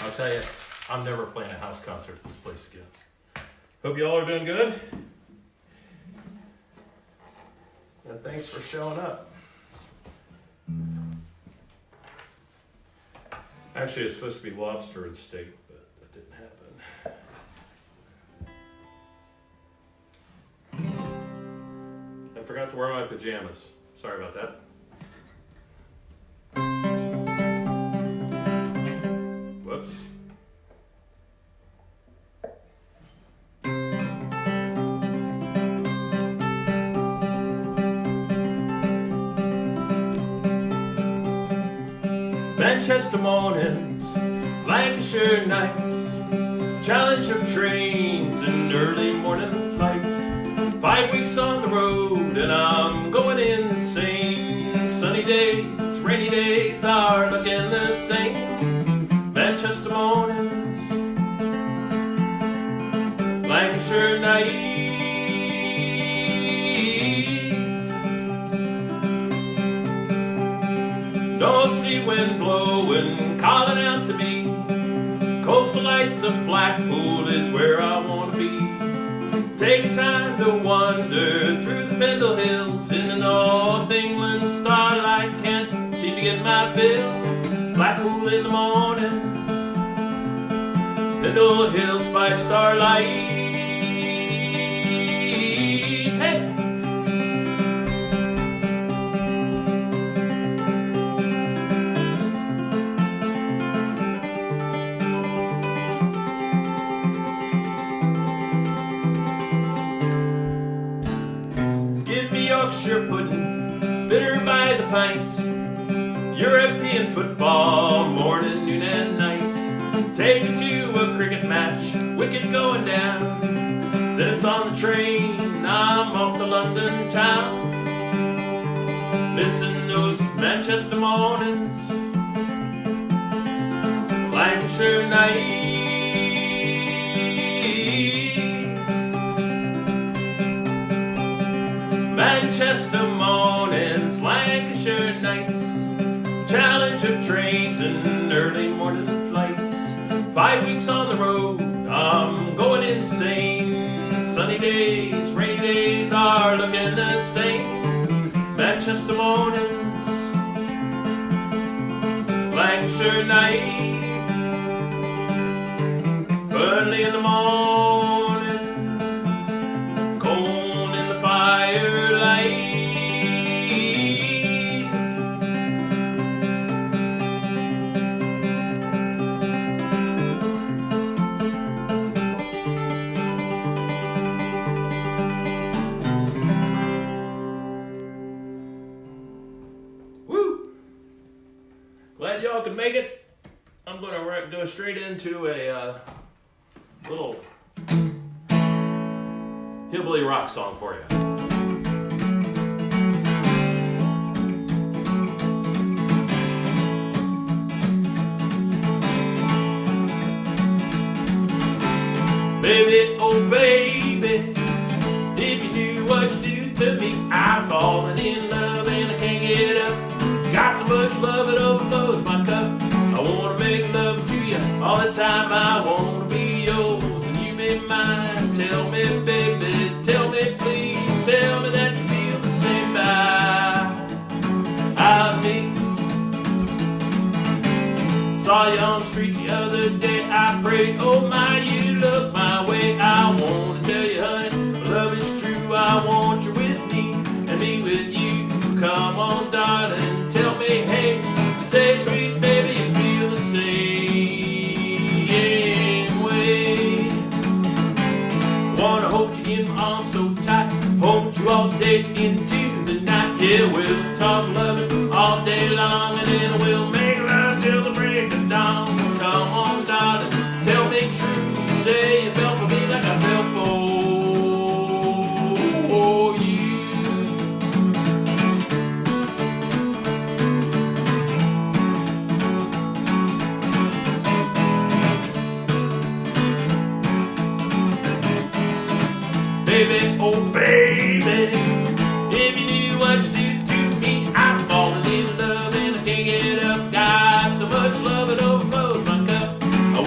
I'll tell you, I'm never playing a house concert at this place again. Hope you all are doing good. And thanks for showing up. Actually, it's supposed to be lobster and steak, but that didn't happen. I forgot to wear my pajamas. Sorry about that. Whoops. Manchester mornings, Lancashire nights, challenge of trains and early morning flights. 5 weeks on the road and I'm going insane. Sunny days, rainy days are looking the same. Manchester mornings, Lancashire nights. North sea wind blowing, calling out to me. Coastal lights of Blackpool is where I want to be. Taking time to wander through the Pendle Hills. In the North England starlight can't seem to get my fill. Blackpool in the morning, Pendle Hills by starlight. Hey! Yorkshire pudding, bitter by the pint. European football, morning, noon and night. Take me to a cricket match, wicket going down. Then it's on the train, I'm off to London town. Listen those Manchester mornings, Lancashire nights. Manchester mornings, Lancashire nights, challenge of trains and early morning flights. 5 weeks on the road, I'm going insane. Sunny days, rainy days are looking the same. Manchester mornings, Lancashire nights, early in the morning, cold in the firelight. Woo! Glad y'all could make it. I'm going to go straight into a little hillbilly rock song for you. Baby, oh baby, if you knew what you do to me, I'm falling in love and I can't get up. Got so much love it overflows my cup. I wanna make love to you all the time. I wanna be yours and you be mine. Tell me, baby, tell me please, tell me that you feel the same about me. Saw you on the street the other day, I prayed, oh my, you look my way. I wanna tell you, honey, love is true. I want you with me and me with you. Come on, darling, tell me, hey, say sweet baby, you feel the same way. Wanna hold you in my arms so tight, hold you all day into the night. Yeah, we'll talk love all day long and then we'll make love till the break of dawn. Come on, darling, tell me true. Say you felt for me like I felt for you. Baby, oh baby, if you knew what you do to me, I'm falling in love and I can't get up. Got so much love it overflows my cup. I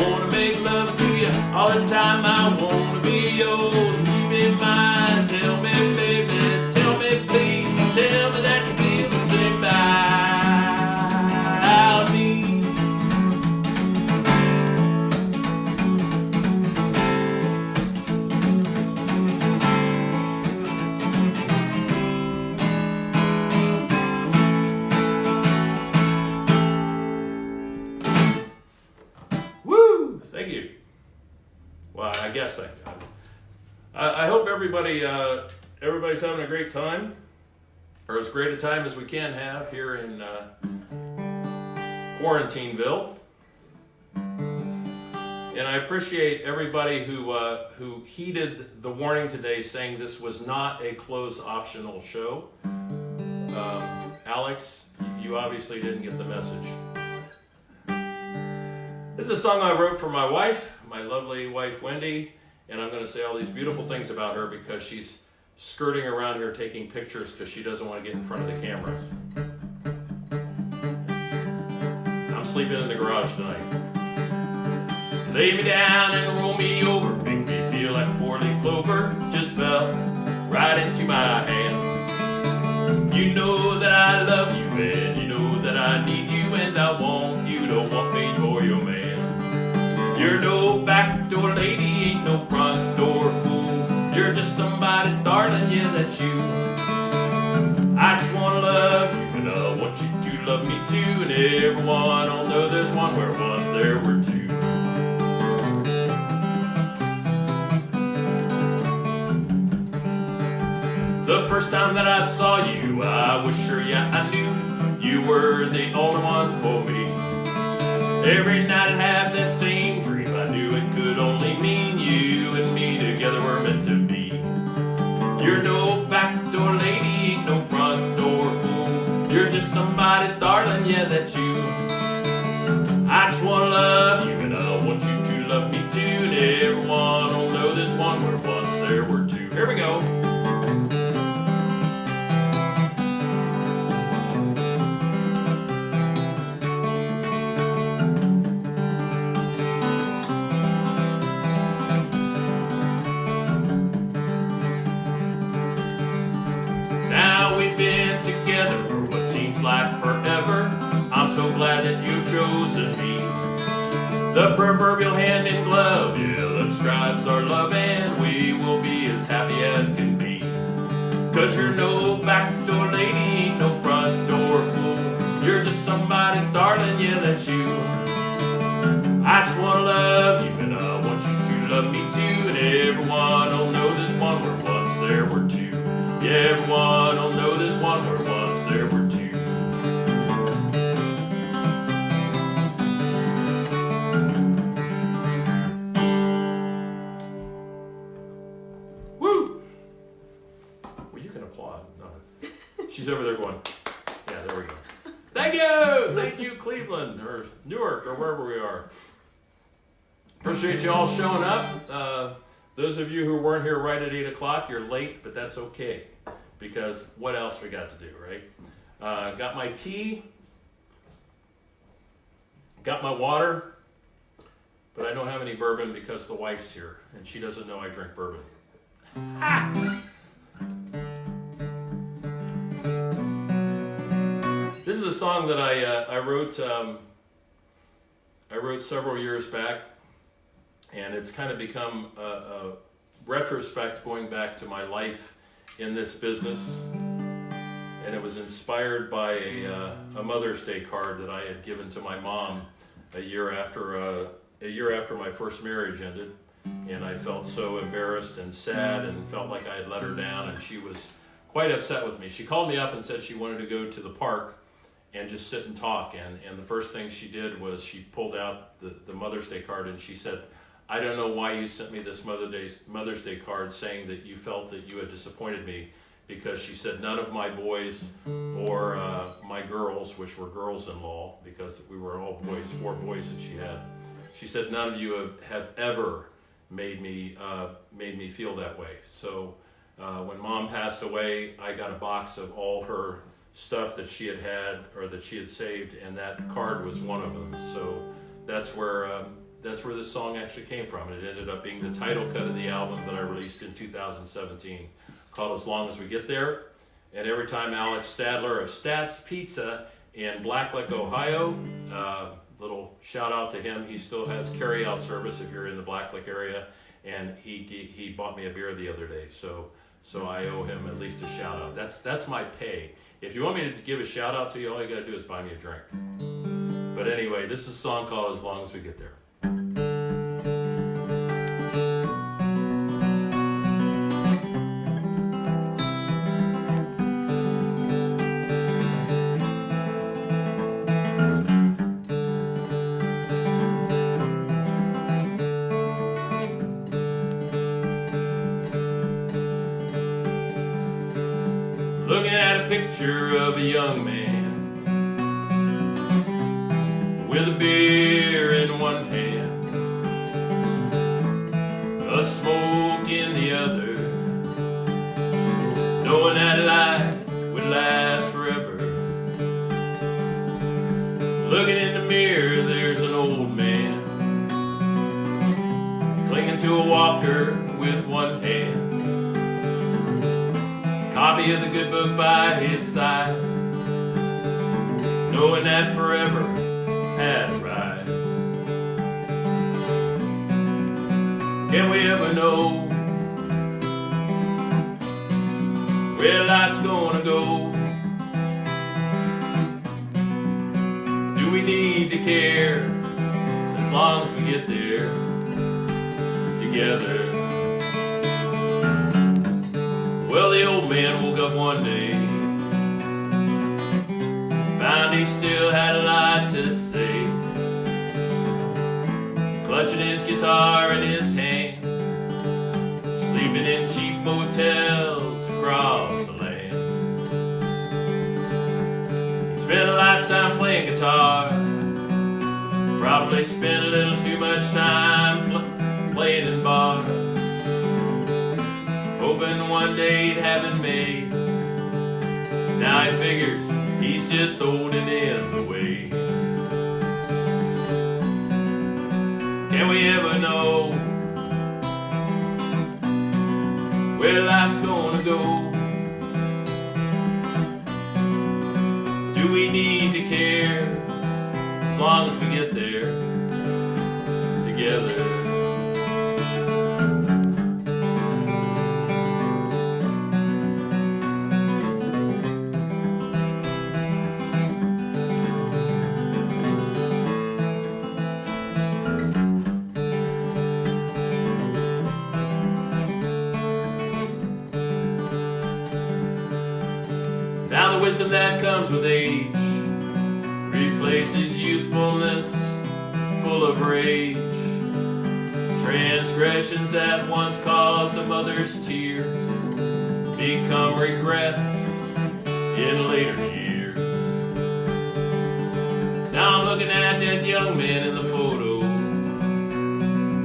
I guess I hope everybody's having a great time, or as great a time as we can have here in Quarantineville. And I appreciate everybody who heeded the warning today, saying this was not a closed optional show. Alex, you obviously didn't get the message. This is a song I wrote for my wife, my lovely wife Wendy, and I'm going to say all these beautiful things about her because she's skirting around here taking pictures because she doesn't want to get in front of the cameras. I'm sleeping in the garage tonight. Lay me down and roll me over, make me feel like a four-leaf clover just fell right into my hand. You know that I love you and you know that I need you and I want you to want me for your man. You're no backdoor lady, ain't no front door fool. You're just somebody's darling, yeah, that's you. I just wanna love you and I want you to love me too. And everyone will know there's one where once there were two. The first time that I saw you, I was sure, yeah, I knew you were the only one for me. Every night I'd have that same dream, I knew it could only mean you and me together were meant to be. You're no backdoor lady, ain't no front door fool. You're just somebody's darling, yeah, that's you. I just wanna love you and I want you to love me too. And everyone will know this one where once there were two. Here we go. Like forever, I'm so glad that you've chosen me. The proverbial hand in glove, yeah, that describes our love, and we will be as happy as can be. Cause you're no backdoor lady, ain't no front door fool. You're just somebody's darling, yeah, that's you. I just wanna love you and I want you to love me too. And everyone will know this one where once there were two. Yeah, everyone will know this one where once there were two. She's over there going, yeah, there we go. Thank you, Cleveland, or Newark, or wherever we are. Appreciate you all showing up. Those of you who weren't here right at 8 o'clock, you're late, but that's okay, because what else we got to do, right? Got my tea, got my water, but I don't have any bourbon because the wife's here, and she doesn't know I drink bourbon. Ah! This is a song that I wrote several years back, and it's kind of become a retrospect going back to my life in this business. And it was inspired by a Mother's Day card that I had given to my mom a year after my first marriage ended, and I felt so embarrassed and sad and felt like I had let her down, and she was quite upset with me. She called me up and said she wanted to go to the park and just sit and talk, and the first thing she did was she pulled out the Mother's Day card and she said, I don't know why you sent me this Mother's Day card saying that you felt that you had disappointed me, because she said none of my boys or my girls, which were girls-in-law, because we were all boys, 4 boys that she had, she said none of you have ever made me feel that way. So when Mom passed away, I got a box of all her stuff that she had or that she had saved, and that card was one of them. So that's where this song actually came from. And it ended up being the title cut of the album that I released in 2017, called As Long As We Get There. And every time Alex Stadler of Stats Pizza in Blacklick, Ohio, little shout out to him. He still has carry-out service if you're in the Blacklick area, and he bought me a beer the other day. So I owe him at least a shout out. That's my pay. If you want me to give a shout out to you, all you gotta do is buy me a drink. But anyway, this is a song called As Long As We Get There. picture of a young man with a beer in one hand, a smoke in the other, knowing that life would last forever. Looking in the mirror, there's an old man clinging to a walker with one hand, copy of the good book by his side, knowing that forever had arrived. Can we ever know where life's gonna go? Do we need to care as long as we get there together? Well, the old man woke up one day, found he still had a lot to say, clutching his guitar in his hand, sleeping in cheap motels across the land. He spent a lifetime playing guitar, probably spent a little too much time playing in bars, hoping one day he'd have it made. Now he figures he's just holding in the way. Can we ever know where life's gonna go? Do we need to care as long as we get there together? Now the wisdom that comes with age replaces youthfulness full of rage. Transgressions that once caused a mother's tears become regrets in later years. Now I'm looking at that young man in the photo.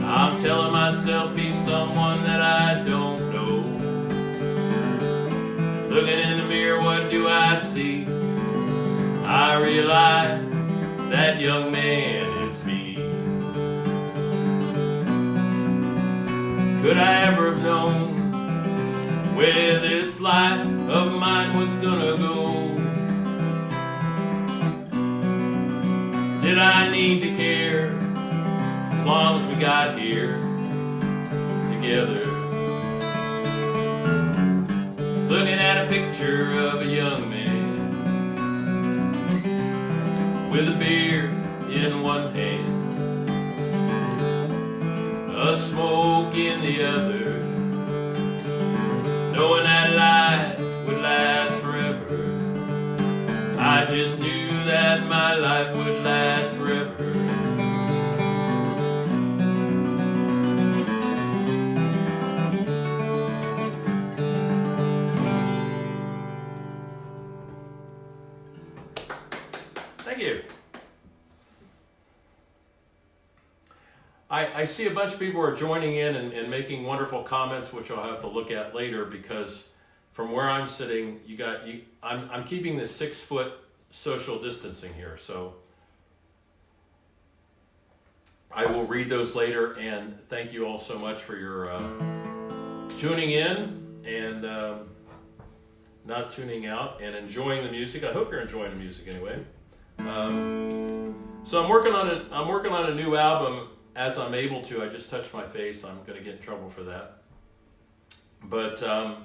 I'm telling myself he's someone that I don't know. Looking in the mirror, what do I see? I realize that young man is me. Could I ever have known where this life of mine was gonna go? Did I need to care as long as we got here together? Looking at a picture of a young man with a beer in one hand, a smoke in the other, knowing that life would last forever. I just knew that my life would last forever. Thank you. I see a bunch of people are joining in and making wonderful comments, which I'll have to look at later, because from where I'm sitting, I'm keeping the 6 foot social distancing here, so I will read those later. And thank you all so much for your tuning in and not tuning out and enjoying the music. I hope you're enjoying the music anyway. So I'm working on a new album as I'm able to. I just touched my face. I'm going to get in trouble for that. But I'm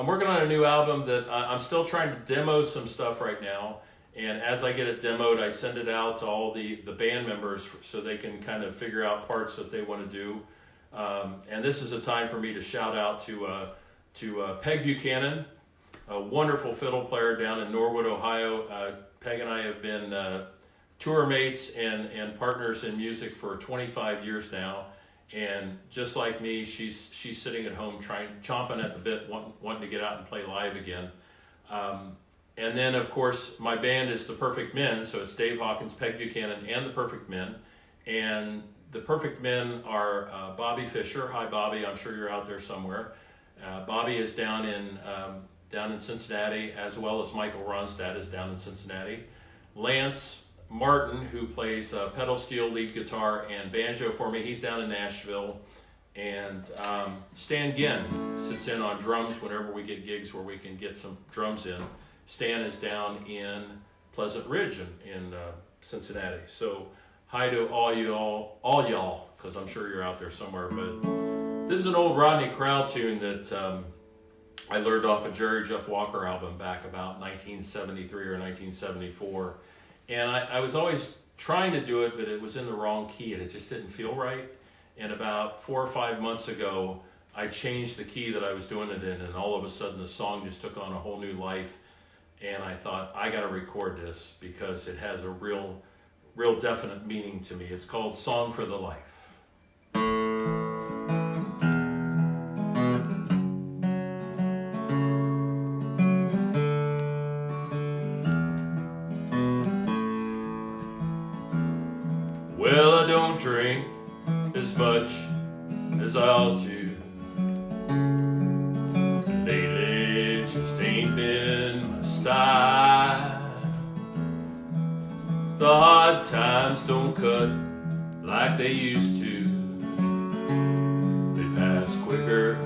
working on a new album that I'm still trying to demo some stuff right now. And as I get it demoed, I send it out to all the band members so they can kind of figure out parts that they want to do. And this is a time for me to shout out to Peg Buchanan, a wonderful fiddle player down in Norwood, Ohio. Peg and I have been tour mates and partners in music for 25 years now. And just like me, she's sitting at home chomping at the bit, wanting to get out and play live again. And then, of course, my band is the Perfect Men, so it's Dave Hawkins, Peg Buchanan, and the Perfect Men. And the Perfect Men are Bobby Fisher. Hi, Bobby. I'm sure you're out there somewhere. Bobby is down in Cincinnati, as well as Michael Ronstadt is down in Cincinnati. Lance Martin, who plays pedal steel, lead guitar, and banjo for me, he's down in Nashville. And Stan Ginn sits in on drums whenever we get gigs where we can get some drums in. Stan is down in Pleasant Ridge in Cincinnati. So hi to all y'all, because I'm sure you're out there somewhere. But this is an old Rodney Crowell tune that I learned off a Jerry Jeff Walker album back about 1973 or 1974. And I was always trying to do it, but it was in the wrong key and it just didn't feel right. And about 4 or 5 months ago, I changed the key that I was doing it in, and all of a sudden the song just took on a whole new life. And I thought, I gotta record this because it has a real definite meaning to me. It's called Song for the Life. Well, I don't drink as much as I ought to. Lately, it just ain't been my style. The hard times don't cut like they used to. They pass quicker,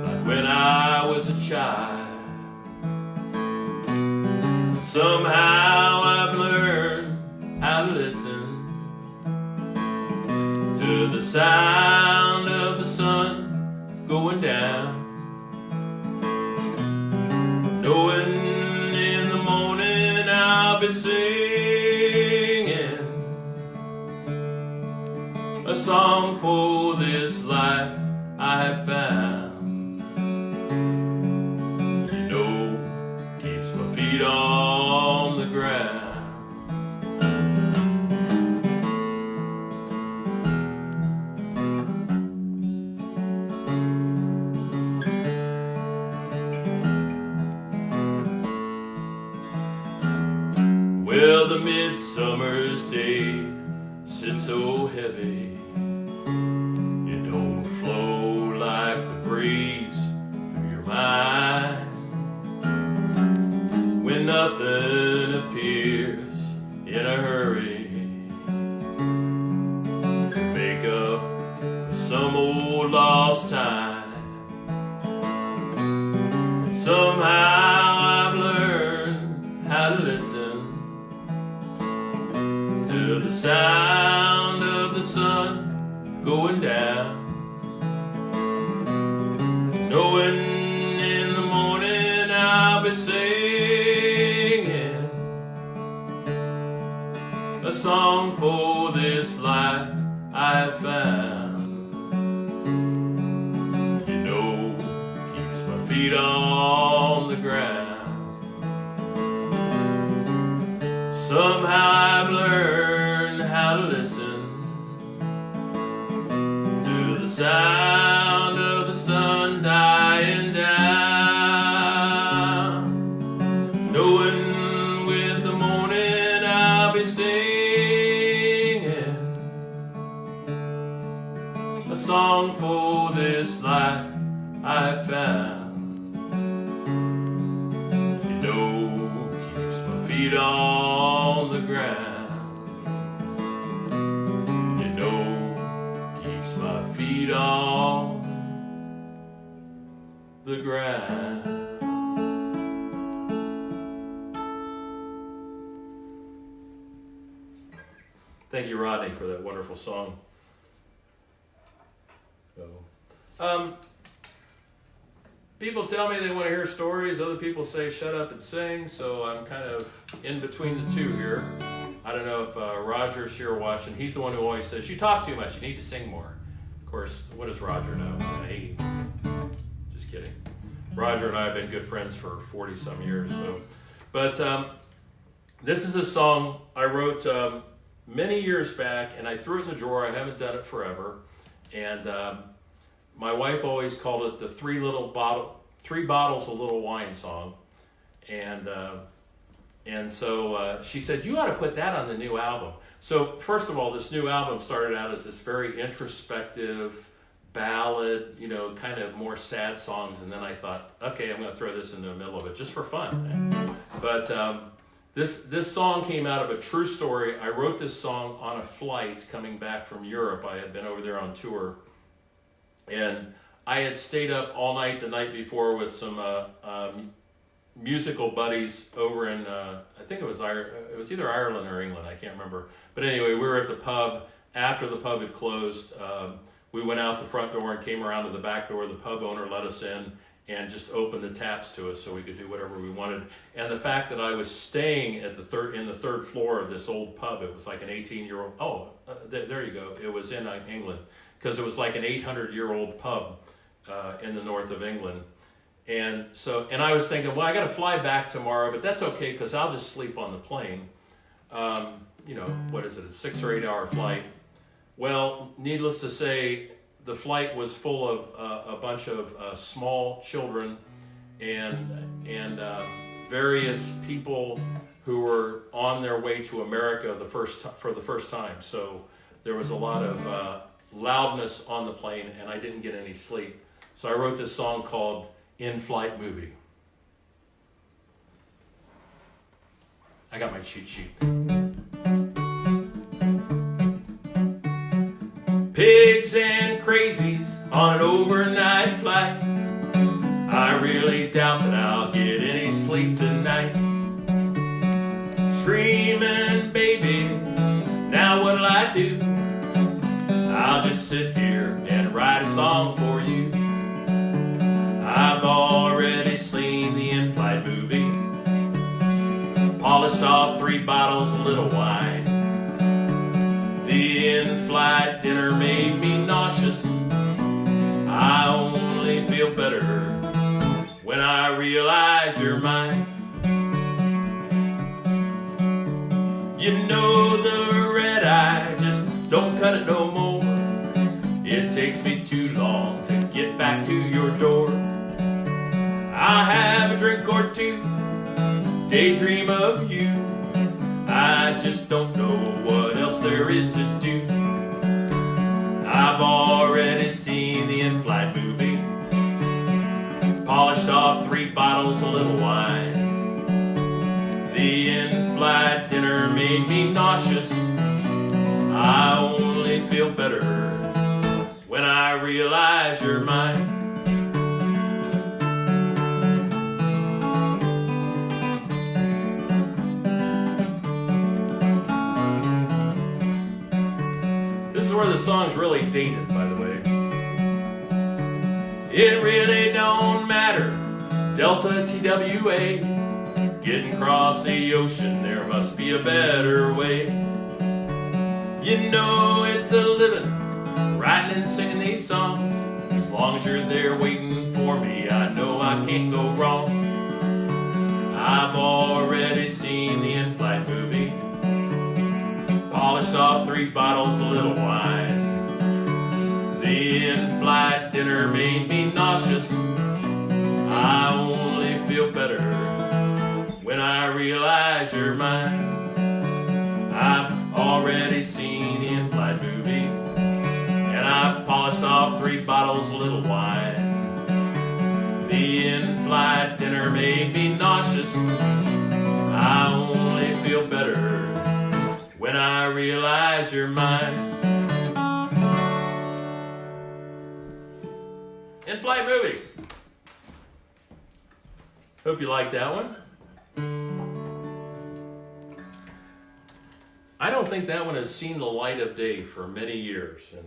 like when I was a child. Somehow I've learned how to listen to the sound of the sun going down, knowing in the morning I'll be singing a song for this life I have found. You know, keeps my feet on the ground. Well, the midsummer's day sits so heavy, it don't flow like the breeze through your mind. When nothing appears in a hurry to make up for some old lost time. And somehow I've learned how to listen to the sound of the sun going down, knowing in the morning I'll be singing a song for this life I have found. You know, keeps my feet on the ground. Somehow I've learned how to listen to the sound of the sun dying down, knowing with the morning I'll be singing a song for this life I have found. You know, keeps my feet on the ground. You know, keeps my feet on the ground. Thank you, Rodney, for that wonderful song. People tell me they want to hear stories. Other people say shut up and sing. So I'm kind of in between the two here. I don't know if Roger's here watching. He's the one who always says, you talk too much. You need to sing more. Of course, what does Roger know? Just kidding. Roger and I have been good friends for 40-some years. So, but this is a song I wrote many years back, and I threw it in the drawer. I haven't done it forever. And my wife always called it the three bottles of little wine song. And so she said, you ought to put that on the new album. So first of all, this new album started out as this very introspective ballad, you know, kind of more sad songs. And then I thought, okay, I'm going to throw this in the middle of it just for fun. But this song came out of a true story. I wrote this song on a flight coming back from Europe. I had been over there on tour. And I had stayed up all night the night before with some musical buddies over in, I think it was either Ireland or England, I can't remember. But anyway, we were at the pub. After the pub had closed, we went out the front door and came around to the back door. The pub owner let us in and just opened the taps to us so we could do whatever we wanted. And the fact that I was staying at in the third floor of this old pub, it was like an 18-year-old, there you go, it was in England, because it was like an 800-year-old pub in the north of England. And I was thinking, well, I got to fly back tomorrow, but that's okay because I'll just sleep on the plane. You know, what is it, a 6 or 8 hour flight? Well, needless to say, the flight was full of a bunch of small children and various people who were on their way to America for the first time. So there was a lot of loudness on the plane, and I didn't get any sleep. So I wrote this song called In-Flight Movie. I got my cheat sheet. Pigs and crazies on an overnight flight. I really doubt that I'll get any sleep tonight. Screaming babies, now what'll I do? I'll just sit here and write a song for you. I've already seen the in-flight movie, polished off 3 bottles of little wine. The in-flight dinner made me nauseous. I only feel better when I realize you're mine. You know the red eye just don't cut it no more. It takes me too long to get back to your door. I'll have a drink or two, daydream of you. I just don't know what else there is to do. I've already seen the in-flight movie, polished off 3 bottles of little wine. The in-flight dinner made me nauseous. I only feel better when I realize you're mine. Where the song's really dated, by the way. It really don't matter, Delta TWA. Getting across the ocean, there must be a better way. You know it's a living, writing and singing these songs. As long as you're there waiting for me, I know I can't go wrong. I've already seen the in-flight movie, polished off 3 bottles of little wine. The in-flight dinner made me nauseous. I only feel better when I realize you're mine. I've already seen the in-flight movie, and I've polished off 3 bottles of little wine. The in-flight dinner made me nauseous. I only feel better when I realize you're mine. In-flight movie. Hope you like that one. I don't think that one has seen the light of day for many years, and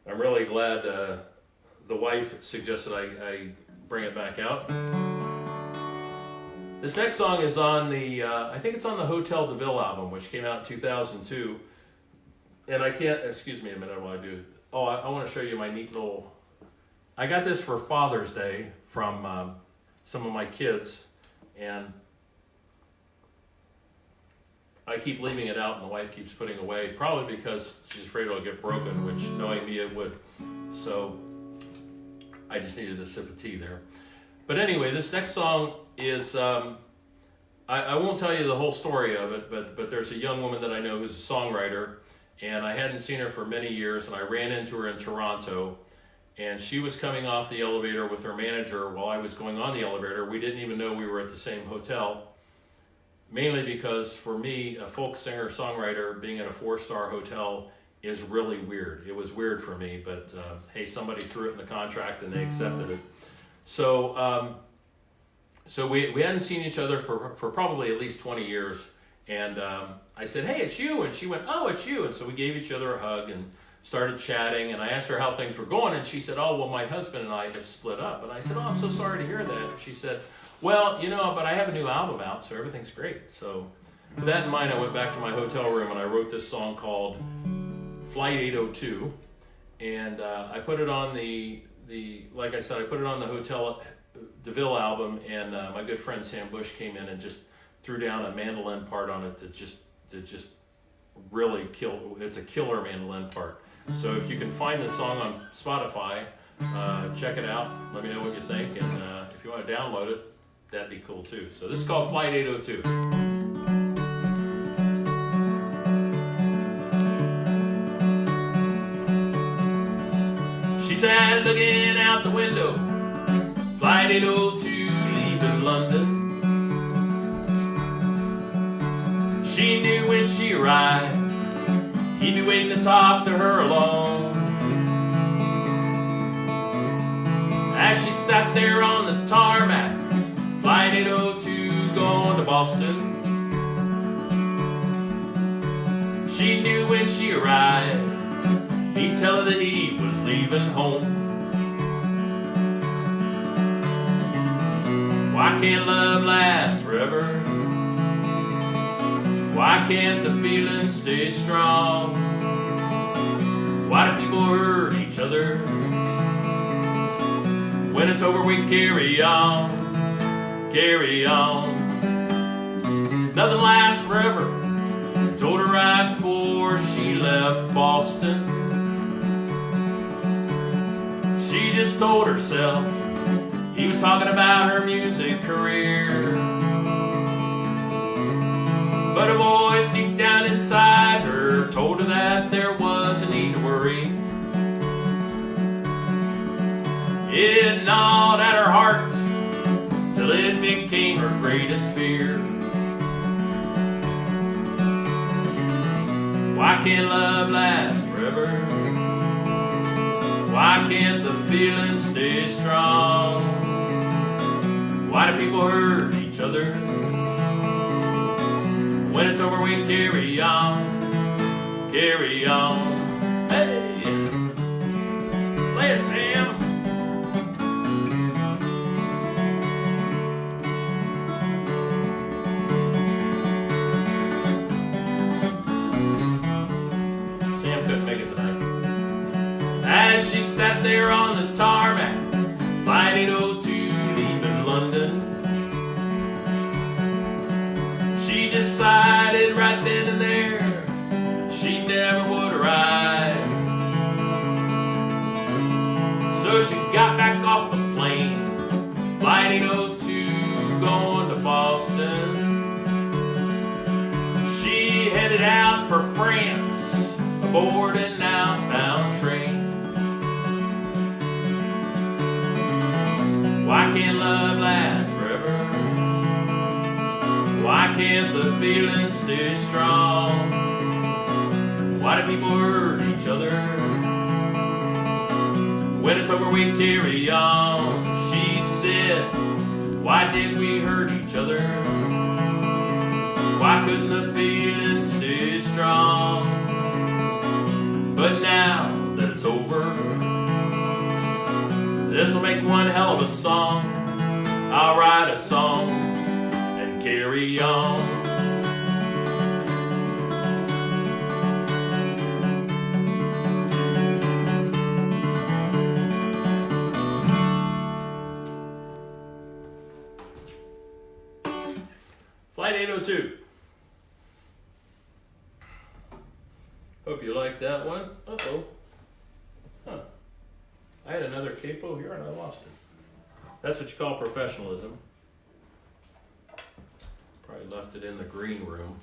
I'm really glad the wife suggested I bring it back out. This next song is on the, I think it's on the Hotel DeVille album, which came out in 2002. And I can't, excuse me a minute while I do. Oh, I want to show you my neat little, I got this for Father's Day from some of my kids. And I keep leaving it out and the wife keeps putting away, probably because she's afraid it'll get broken, which knowing me it would. So I just needed a sip of tea there. But anyway, this next song is, I won't tell you the whole story of it, but there's a young woman that I know who's a songwriter, and I hadn't seen her for many years, and I ran into her in Toronto, and she was coming off the elevator with her manager while I was going on the elevator. We didn't even know we were at the same hotel, mainly because for me, a folk singer-songwriter being in a 4-star hotel is really weird. It was weird for me, but hey, somebody threw it in the contract and they accepted it. So we hadn't seen each other for probably at least 20 years. And I said, hey, it's you. And she went, oh, it's you. And so we gave each other a hug and started chatting. And I asked her how things were going. And she said, oh, well, my husband and I have split up. And I said, oh, I'm so sorry to hear that. And she said, well, you know, but I have a new album out, so everything's great. So with that in mind, I went back to my hotel room and I wrote this song called Flight 802. And I put it on like I said, I put it on the Hotel DeVille album, and my good friend Sam Bush came in and just threw down a mandolin part on it to just really kill. It's a killer mandolin part. So if you can find this song on Spotify, check it out. Let me know what you think, and if you want to download it, that'd be cool too. So this is called Flight 802. She sat looking out the window, Flight 802 leaving London. She knew when she arrived, he'd be waiting to talk to her alone. As she sat there on the tarmac, Flight 802 going to Boston. She knew when she arrived, he'd tell her that he was leaving home. Why can't love last forever? Why can't the feeling stay strong? Why do people hurt each other? When it's over we carry on, carry on. Nothing lasts forever, told her right before she left Boston. She just told herself he was talking about her music career. But a voice deep down inside her told her that there was a need to worry. It gnawed at her heart till it became her greatest fear. Why can't love last forever? Why can't the feeling stay strong? Why do people hurt each other? When it's over we carry on, carry on. Hey, play it, Sam. Sam couldn't make it tonight. As she sat there on the tarmac, Flight 802 leaving London. She decided right then and there she never would arrive. So she got back off the plane, Flight 802 going to Boston. She headed out for France aboard an outbound train. Why can't love last forever? Why can't the feeling stay strong? Why do people hurt each other? When it's over we carry on. She said, why did we hurt each other? Why couldn't the feeling stay strong? But now that it's over, this'll make one hell of a song. I'll write a song and carry on. Flight 802. Hope you like that one. Uh-oh. Huh. I had another capo here and I lost it. That's what you call professionalism. Probably left it in the green room.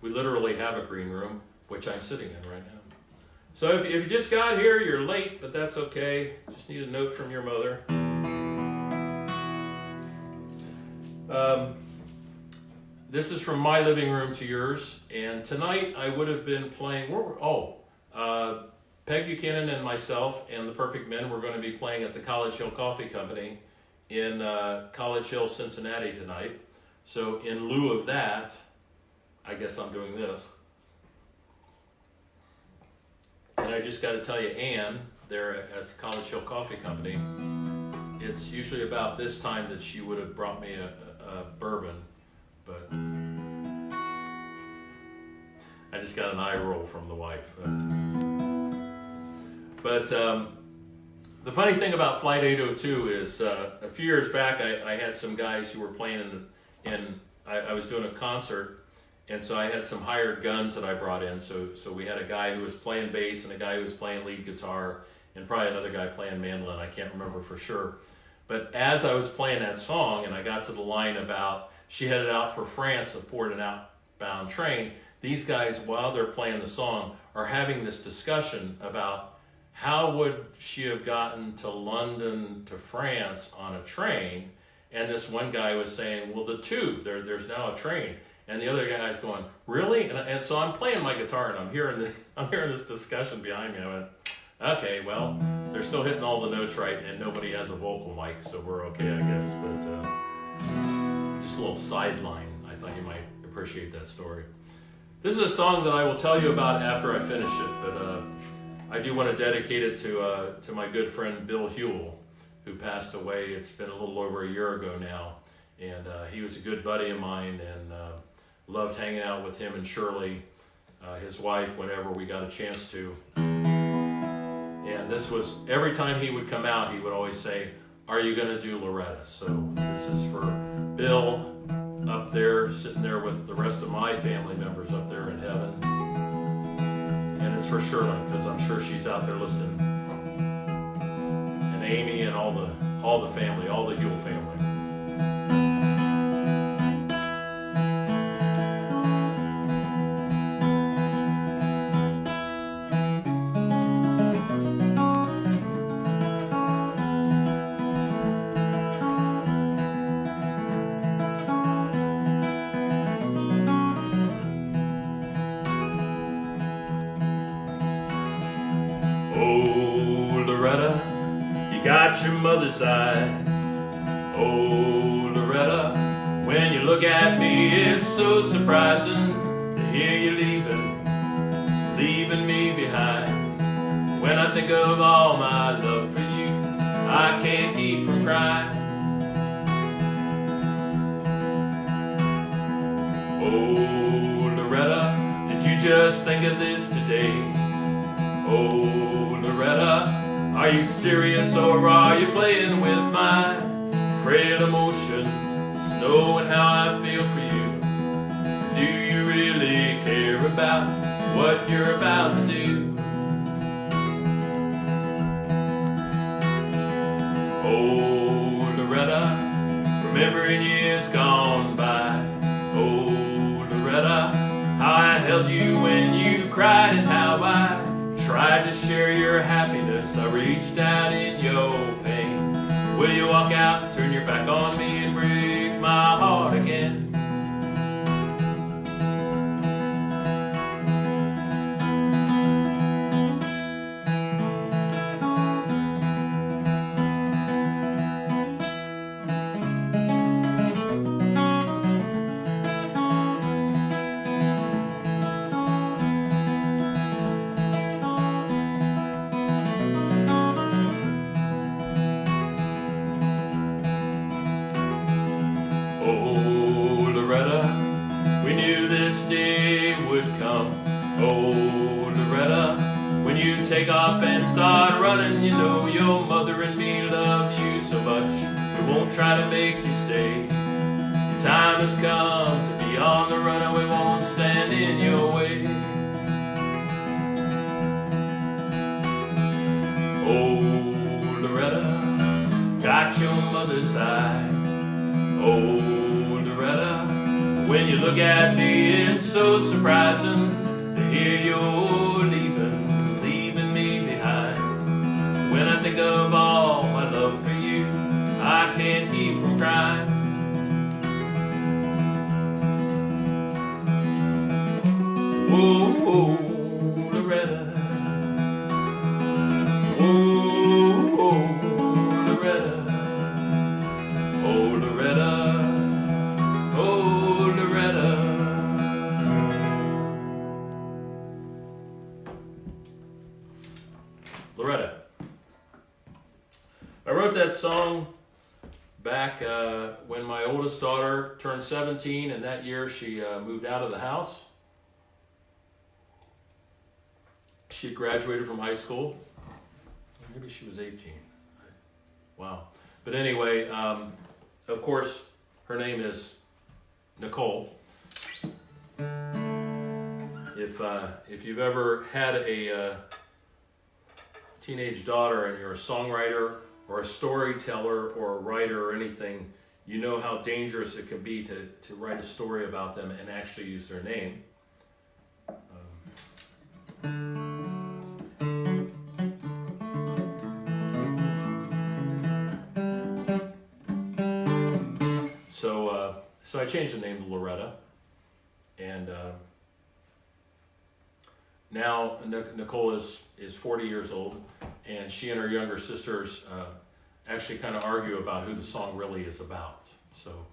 We literally have a green room, which I'm sitting in right now. So if you just got here, you're late, but that's okay. Just need a note from your mother. This is from my living room to yours, and tonight I would have been playing, Peg Buchanan and myself and the Perfect Men were going to be playing at the College Hill Coffee Company in College Hill, Cincinnati tonight. So in lieu of that, I guess I'm doing this. And I just got to tell you, Ann, there at the College Hill Coffee Company, it's usually about this time that she would have brought me a bourbon, but I just got an eye roll from the wife. But the funny thing about Flight 802 is a few years back I had some guys who were playing I was doing a concert, and so I had some hired guns that I brought in. So we had a guy who was playing bass and a guy who was playing lead guitar and probably another guy playing mandolin. I can't remember for sure. But as I was playing that song and I got to the line about she headed out for France aboard an outbound train, these guys, while they're playing the song, are having this discussion about how would she have gotten to London to France on a train? And this one guy was saying, well, the tube, there's now a train. And the other guy's going, really? And so I'm playing my guitar and I'm hearing this discussion behind me. I went, okay, well, they're still hitting all the notes right and nobody has a vocal mic, so we're okay, I guess. But just a little sideline. I thought you might appreciate that story. This is a song that I will tell you about after I finish it, but I do want to dedicate it to my good friend Bill Youll, who passed away. It's been a little over a year ago now, and he was a good buddy of mine, and loved hanging out with him and Shirley, his wife, whenever we got a chance to. And this was, every time he would come out, he would always say, are you going to do Loretta? So this is for Bill up there, sitting there with the rest of my family members up there in heaven. And it's for Shirley, because I'm sure she's out there listening. And Amy and all the family, all the Youll family. Got your mother's eyes, oh Loretta. When you look at me, it's so surprising to hear you leaving me behind. When I think of all my love for you, I can't keep from crying. Oh Loretta, did you just think of this today? Oh Loretta, are you serious or are you playing with my frail emotions, knowing how I feel for you? Do you really care about what you're about to do? Oh Loretta, remembering years gone by. Oh Loretta, how I held you when you cried and how I tried to share your happiness. I reached out in your pain. Will you walk out, turn your back on me and break my heart again? Take off and start running. You know your mother and me love you so much, we won't try to make you stay. Your time has come to be on the run and we won't stand in your way. got your mother's eyes. Oh, Loretta, when you look at me, it's so surprising to hear you're leaving me behind. When I think of all my love for you, I can't keep from crying. Oh, oh, Loretta. Oh, oh, Loretta. Oh, Loretta. Oh, Loretta. Loretta. I wrote that song back when my oldest daughter turned 17, and that year she moved out of the house. She graduated from high school. Maybe she was 18. Wow. But anyway, of course, her name is Nicole. If you've ever had a teenage daughter and you're a songwriter or a storyteller or a writer or anything, you know how dangerous it can be to write a story about them and actually use their name. So I changed the name to Loretta, and now Nicole is 40 years old, and she and her younger sisters actually kind of argue about who the song really is about. So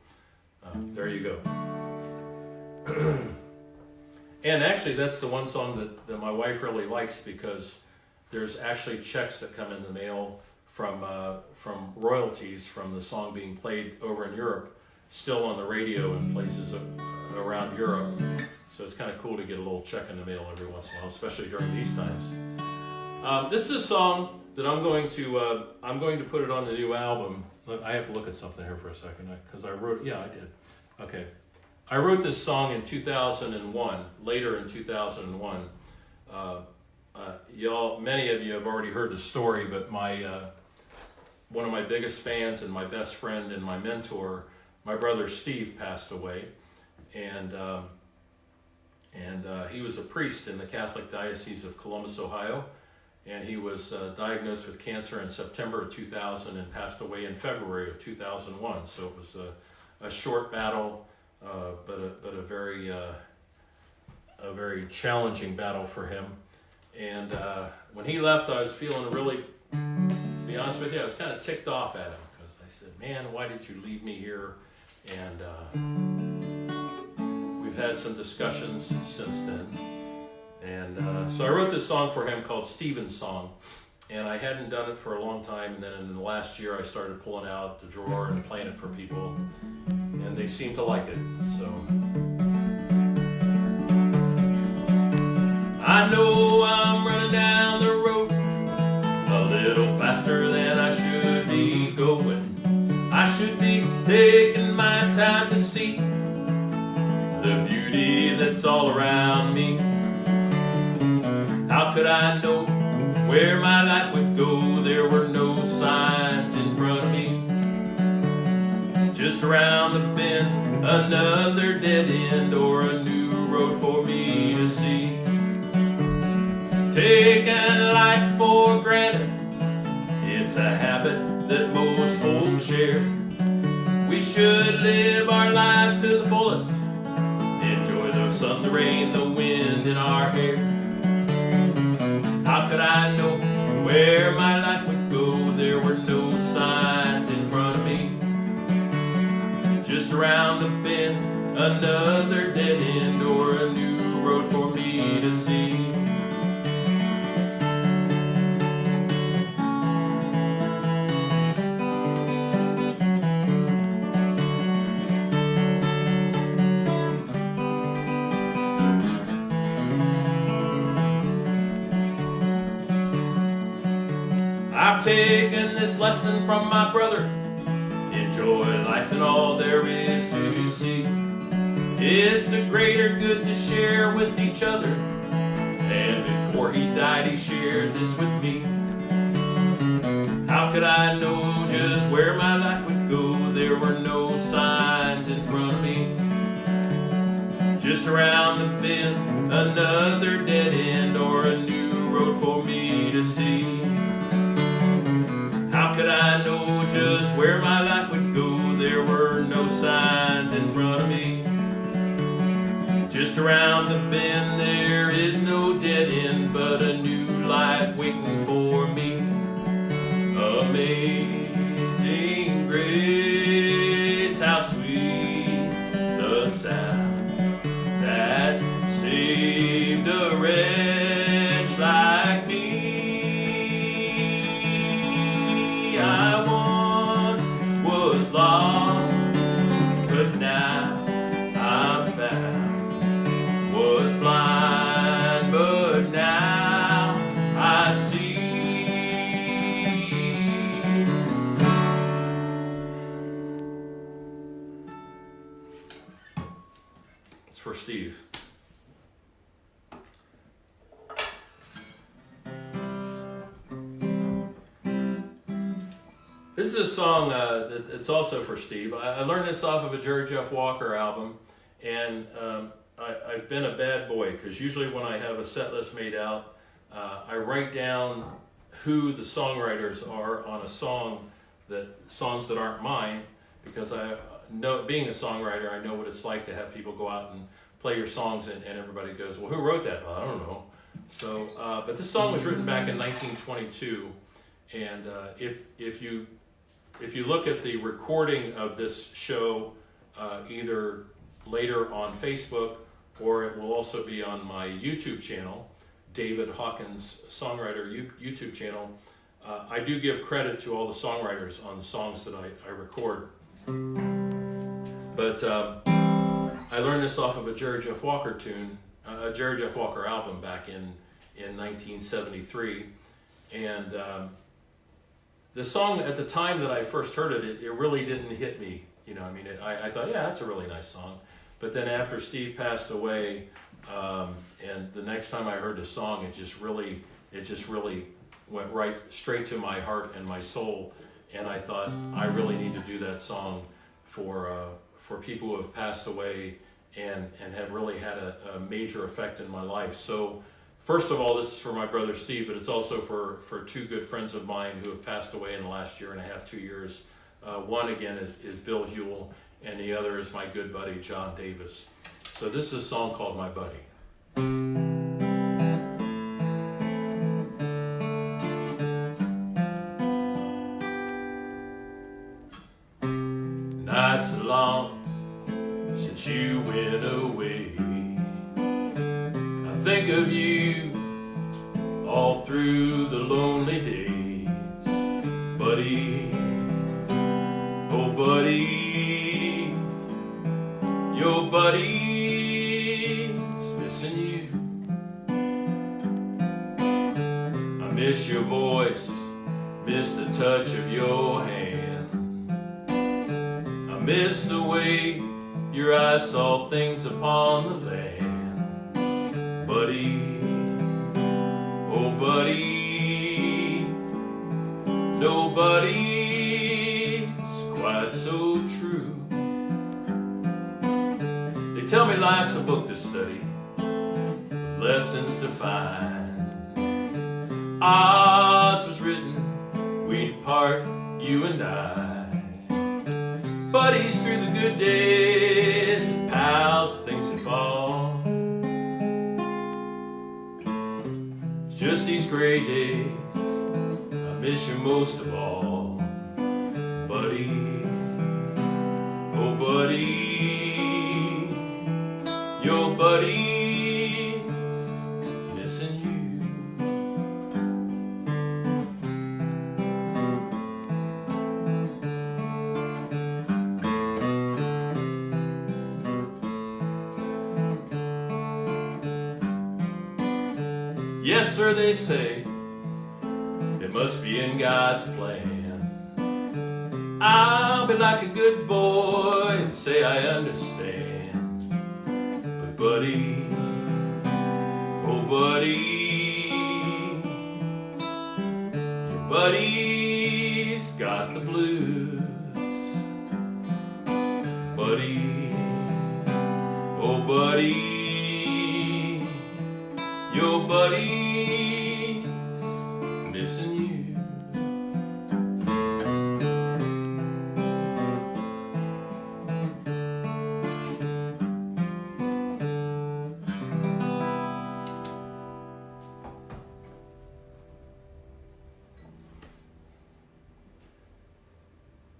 there you go. And actually that's the one song that my wife really likes, because there's actually checks that come in the mail from royalties from the song being played over in Europe, still on the radio in places around Europe. So it's kind of cool to get a little check in the mail every once in a while, especially during these times. This is a song that I'm going to put it on the new album. Look, I have to look at something here for a second, because I wrote, yeah, I did. Okay. I wrote this song in 2001, later in 2001. Y'all, many of you have already heard the story, but one of my biggest fans and my best friend and my mentor, my brother Steve, passed away, and he was a priest in the Catholic Diocese of Columbus, Ohio, and he was diagnosed with cancer in September of 2000 and passed away in February of 2001. So it was a short battle, but a very challenging battle for him. And when he left, I was feeling really, to be honest with you, I was kind of ticked off at him, because I said, man, why did you leave me here? And we've had some discussions since then. And so I wrote this song for him called Stephen's Song. And I hadn't done it for a long time. And then in the last year, I started pulling out the drawer and playing it for people. And they seemed to like it. So I know I'm running down the road a little faster than I should be going. I should be taking my time to see the beauty that's all around me. How could I know where my life would go? There were no signs in front of me. Just around the bend, another dead end, or a new road for me to see. Taking life for granted, it's a habit that most folks share. We should live our lives to the fullest, enjoy the sun, the rain, the wind in our hair. How could I know where my life would go? There were no signs in front of me. Just around the bend, another dead end, or a new road for me to see. I've taken this lesson from my brother. Enjoy life and all there is to see. It's a greater good to share with each other. And before he died, he shared this with me. How could I know just where my life would go. There were no signs in front of me. Just around the bend, another dead end or a new road for me to see. How could I know just where my life would go? There were no signs in front of me. Just around the bend, there is no dead end, but a new life waiting for me. Amazing grace, how sweet the sound that saved a wretch like me. I once was lost, but now I'm found. Was blind, but now I see. It's for Steve. This is a song it's also for Steve. I learned this off of a Jerry Jeff Walker album, and I've been a bad boy because usually when I have a set list made out, I write down who the songwriters are on a song, songs that aren't mine, because I know, being a songwriter, I know what it's like to have people go out and play your songs and everybody goes, well, who wrote that? Well, I don't know. So, but this song was written back in 1922, and if you look at the recording of this show, either later on Facebook, or it will also be on my YouTube channel, David Hawkins Songwriter YouTube channel. I do give credit to all the songwriters on the songs that I record. But I learned this off of a Jerry Jeff Walker tune, a Jerry Jeff Walker album back in 1973. And the song, at the time that I first heard it, it really didn't hit me. You know, I mean, I thought, yeah, that's a really nice song. But then after Steve passed away, and the next time I heard the song, it just really went right straight to my heart and my soul. And I thought, I really need to do that song for people who have passed away and have really had a major effect in my life. So first of all, this is for my brother Steve, but it's also for two good friends of mine who have passed away in the last year and a half, 2 years. One, again, is Bill Youll, and the other is my good buddy, John Davis. So this is a song called My Buddy. Not so long since you went away, I think of you all through the lonely days, buddy. Oh, buddy, your buddy's missing you. I miss your voice, miss the touch of your hand. I miss the way your eyes saw things upon the land. Buddy, oh, buddy, nobody's quite so true. They tell me life's a book to study, lessons to find. Ours was written, we'd part, you and I. Buddies through the good days and pals of things that fall. It's just these gray days I miss you most of all. Buddy, oh, buddy, your buddy's missing you. Yes, sir, they say it must be in God's plan. I'll be like a good boy and say I understand. But buddy, oh, buddy, your buddy's got the blues. nobody's missing you.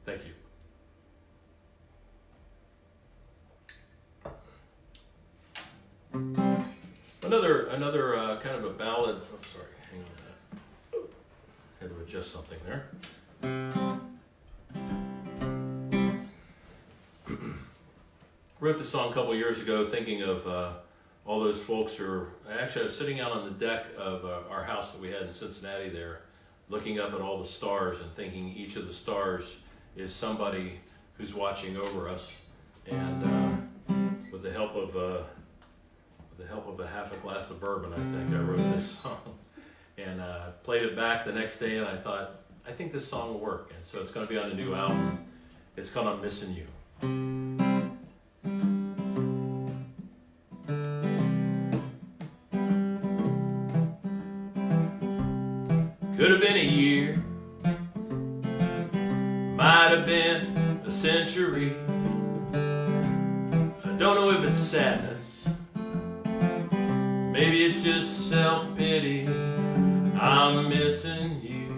Thank you. Another kind of a ballad. Oh, sorry, hang on a minute. Had to adjust something there. Wrote this song a couple years ago, thinking of all those folks who are. Actually, I was sitting out on the deck of our house that we had in Cincinnati there, looking up at all the stars and thinking each of the stars is somebody who's watching over us. And with the help of a half a glass of bourbon, I think I wrote this song and played it back the next day, and I thought, I think this song will work. And so it's going to be on the new album. It's called I'm Missing You. Could have been a year, might have been a century. I don't know if it's sadness, maybe it's just self-pity. I'm missing you,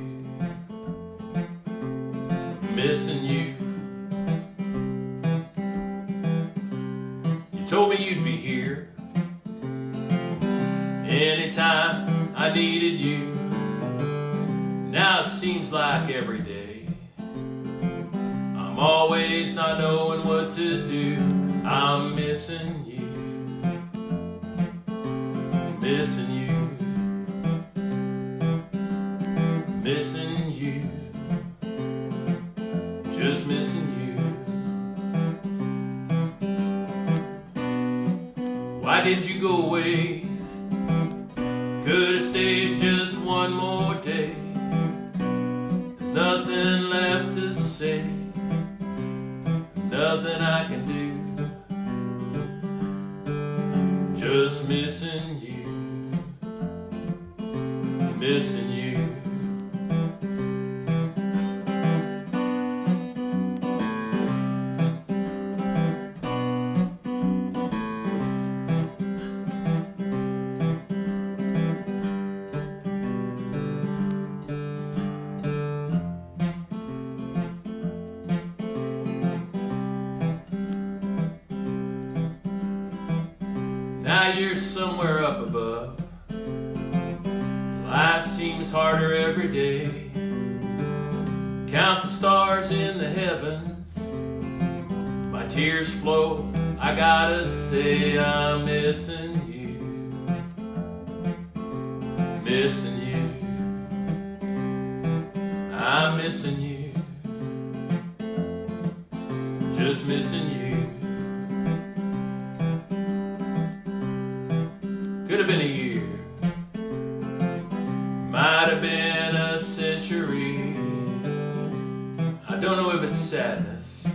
missing you. You told me you'd be here anytime I needed you. Now it seems like every day I'm always not knowing what to do. I'm missing you, missing you, missing you, just missing you. Why did you go away? Could have stayed just one more day. There's nothing left to say, nothing I can do. Just missing you, missing you. Now you're somewhere up above. Life seems harder every day. Count the stars in the heavens. My tears flow. I gotta say I'm missing you, missing you. I'm missing you, just missing you. Could have been a year, might have been a century. I don't know if it's sadness,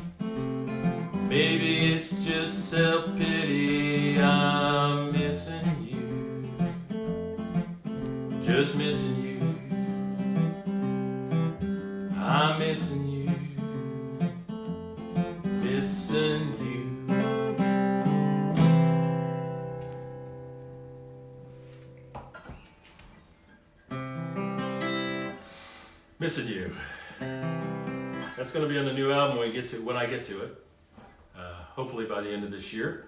maybe it's just self-pity. I'm missing you, just missing you. I'm missing you, missing you. Missing You. That's going to be on the new album when I get to it. Hopefully by the end of this year.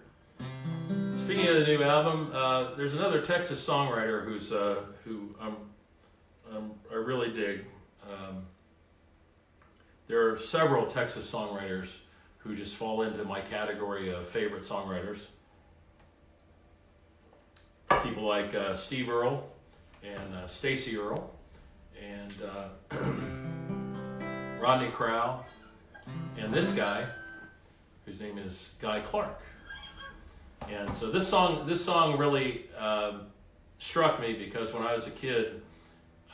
Speaking of the new album, there's another Texas songwriter who I really dig. There are several Texas songwriters who just fall into my category of favorite songwriters. People like Steve Earle and Stacey Earle. And Rodney Crowell, and this guy, whose name is Guy Clark. And so this song really struck me because when I was a kid,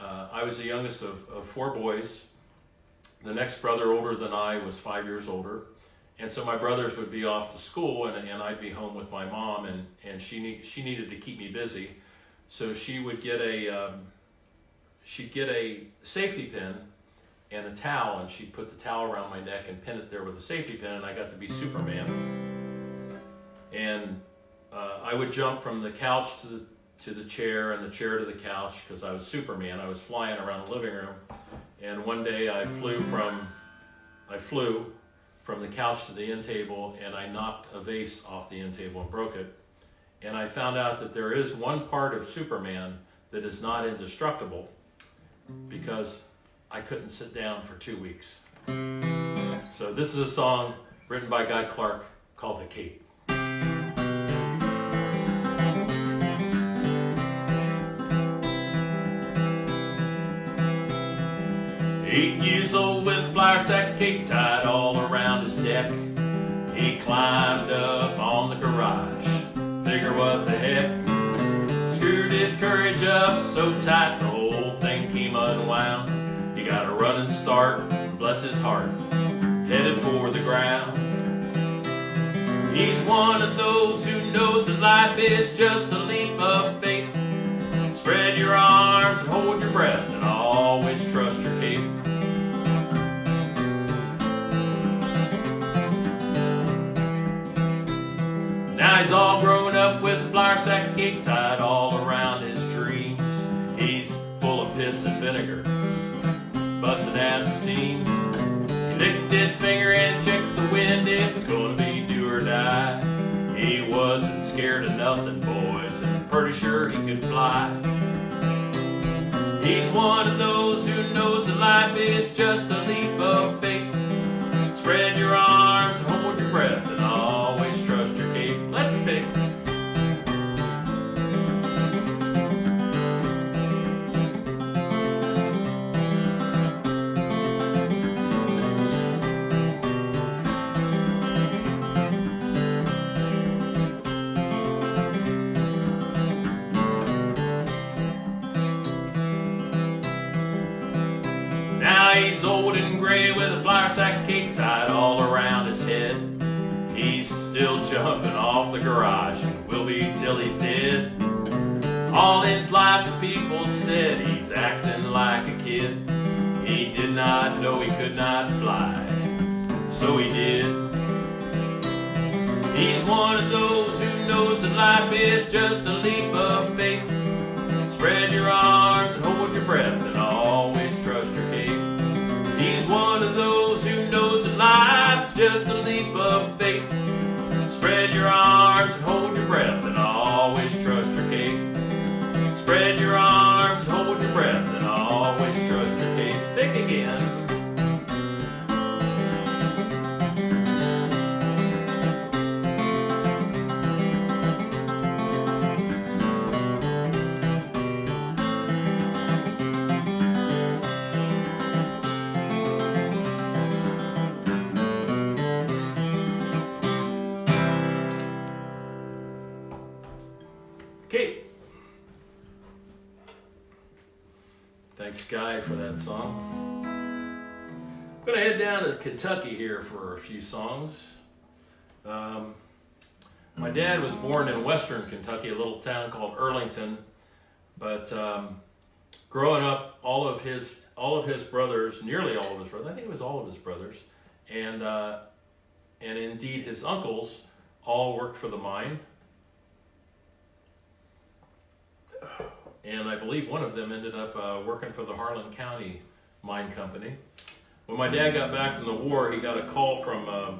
I was the youngest of four boys. The next brother older than I was 5 years older, and so my brothers would be off to school, and I'd be home with my mom, and she needed to keep me busy. So she would get she'd get a safety pin and a towel, and she'd put the towel around my neck and pin it there with a safety pin, and I got to be Superman. And I would jump from the couch to the chair, and the chair to the couch, because I was Superman. I was flying around the living room, and one day I flew from the couch to the end table, and I knocked a vase off the end table and broke it. And I found out that there is one part of Superman that is not indestructible, because I couldn't sit down for 2 weeks. So this is a song written by Guy Clark called The Cape. 8 years old with flour sack cape tied all around his neck. He climbed up on the garage, figure what the heck. Screwed his courage up so tight the whole thing came unwound. He got a running start, bless his heart, headed for the ground. He's one of those who knows that life is just a leap of faith. Spread your arms and hold your breath and always trust your cape. Now he's all grown up with flour sack cape tied all around his dreams. He's full of piss and vinegar, busting at the seams. He licked his finger and checked the wind, it was gonna be do or die. He wasn't scared of nothing, boys, and pretty sure he could fly. He's one of those who knows that life is just a leap of faith. Spread your arms and hold your breath and always trust your cape. Let's pick. He's old and gray with a flour sack cape tied all around his head. He's still jumping off the garage and will be till he's dead. All his life the people said he's acting like a kid. He did not know he could not fly, so he did. He's one of those who knows that life is just a leap of faith. Spread your arms and hold your breath and always trust your cape. He's one of those who knows that life's just a leap of faith. Spread your arms and hold your breath and always trust your cape. Spread your arms and hold your breath and always trust your cape. Pick again. Cape. Thanks, Guy, for that song. I'm going to head down to Kentucky here for a few songs. My dad was born in western Kentucky, a little town called Earlington, but growing up, all of his brothers, nearly all of his brothers, I think it was all of his brothers, and indeed his uncles all worked for the mine. And I believe one of them ended up working for the Harlan County Mine Company. When my dad got back from the war, he got a call from a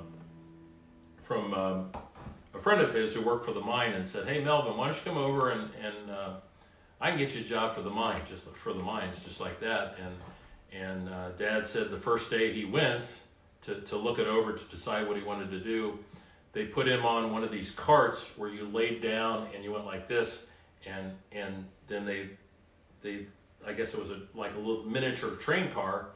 friend of his who worked for the mine and said, "Hey Melvin, why don't you come over and I can get you a job for the mine, just for the mines, just like that." And Dad said the first day he went to look it over to decide what he wanted to do, they put him on one of these carts where you laid down and you went like this. And then they I guess it was like a little miniature train car,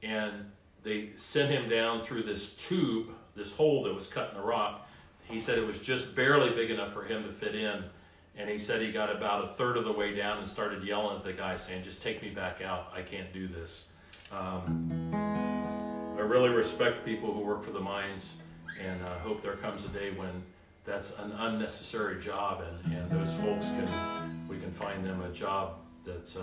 and they sent him down through this tube, this hole that was cut in the rock. He said it was just barely big enough for him to fit in, and he said he got about a third of the way down and started yelling at the guy saying, "Just take me back out, I can't do this." I really respect people who work for the mines, and I hope there comes a day when that's an unnecessary job, and those folks can we can find them a job that's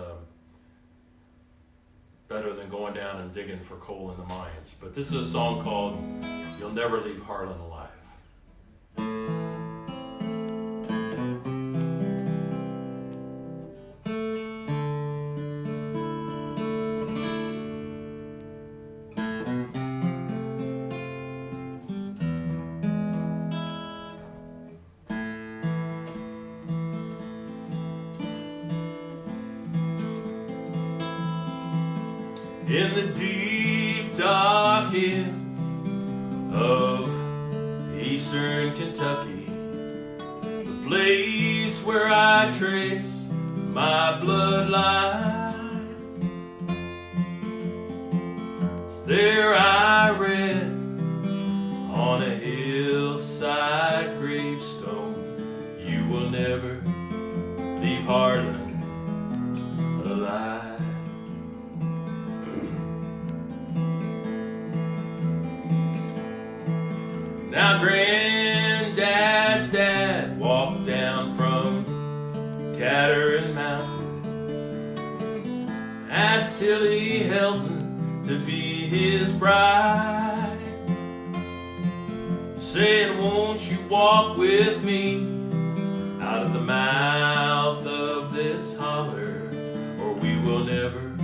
better than going down and digging for coal in the mines. But this is a song called You'll Never Leave Harlan Alive. In the deep dark hills of eastern Kentucky, the place where I trace my bloodline, it's there I read on a hillside gravestone, you will never leave Harlan alive. Now Granddad's dad walked down from Catterin Mountain, asked Tilly Helton to be his bride, saying, won't you walk with me out of the mouth of this holler, or we will never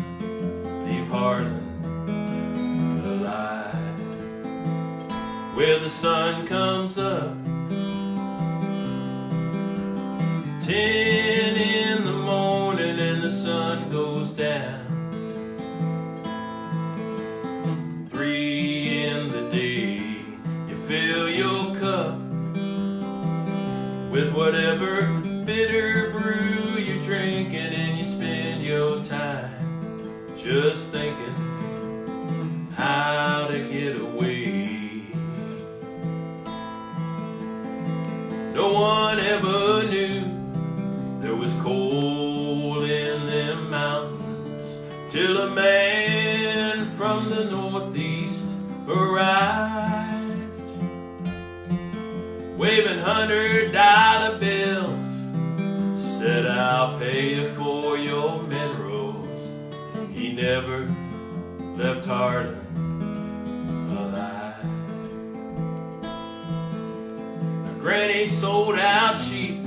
leave Harlan alive. Where the sun comes up 10 in the morning and the sun goes down 3 in the day, you fill your cup with whatever bitter brew you're drinking, and you spend your time just thinking how to get away. No one ever knew there was coal in them mountains till a man from the northeast arrived, waving $100 bills, said I'll pay you for your minerals. He never left Harlan alive. Granny sold out sheep,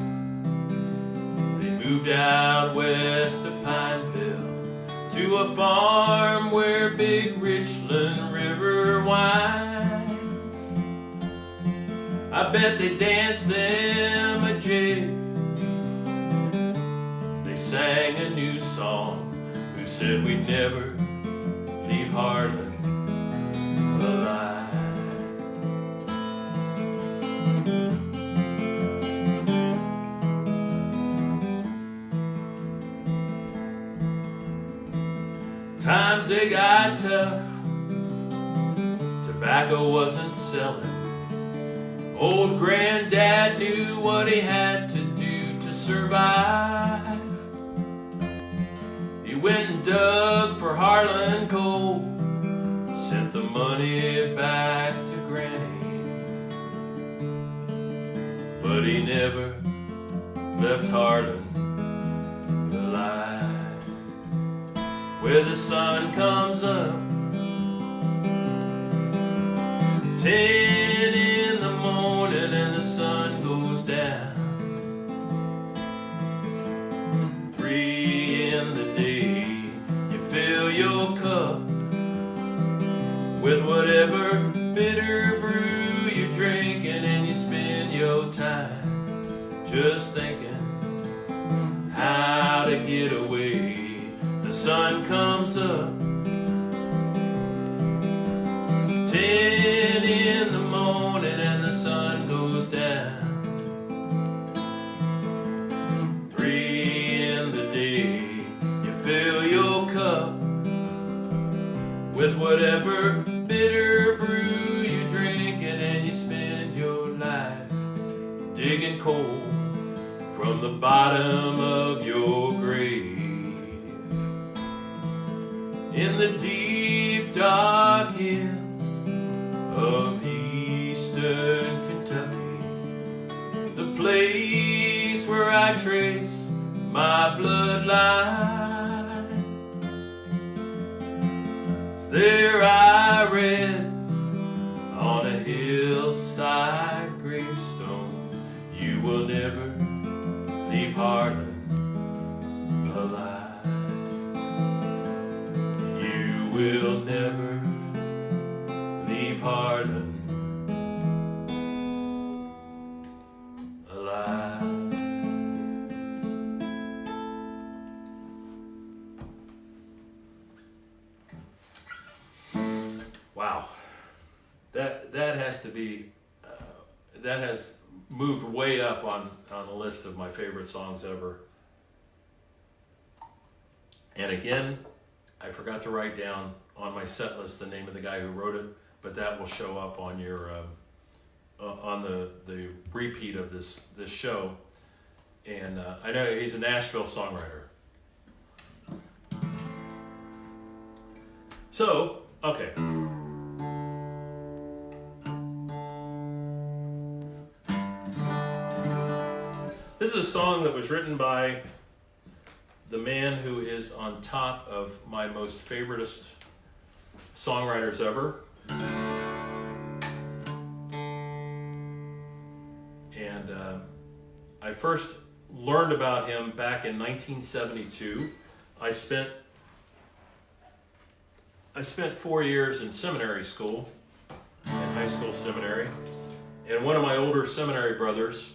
they moved out west of Pineville to a farm where Big Richland River winds. I bet they danced them a jig, they sang a new song, who said we'd never leave Harlan alive. Times they got tough, tobacco wasn't selling. Old Granddad knew what he had to do to survive. He went and dug for Harlan coal, sent the money back to Granny, but he never left Harlan alive. Where the sun comes up 10 in the morning and the sun goes down 3 in the day, you fill your cup with whatever bitter brew you're drinking, and you spend your time just thinking how to get away. The sun comes up 10 in the morning and the sun goes down 3 in the day, you fill your cup with whatever bitter brew you're drinking, and you spend your life digging coal from the bottom of your grave. In the deep dark hills of eastern Kentucky, the place where I trace my lie. There I read on a hillside gravestone, you will never leave Harlan alive. You will never leave Harlan alive. Wow, that has to be that has moved way up on the list of my favorite songs ever. And again, I forgot to write down on my set list the name of the guy who wrote it, but that will show up on your on the repeat of this show. And I know he's a Nashville songwriter. So, okay. This is a song that was written by the man who is on top of my most favoritist songwriters ever. And I first learned about him back in 1972. I spent 4 years in seminary school, in high school seminary, and one of my older seminary brothers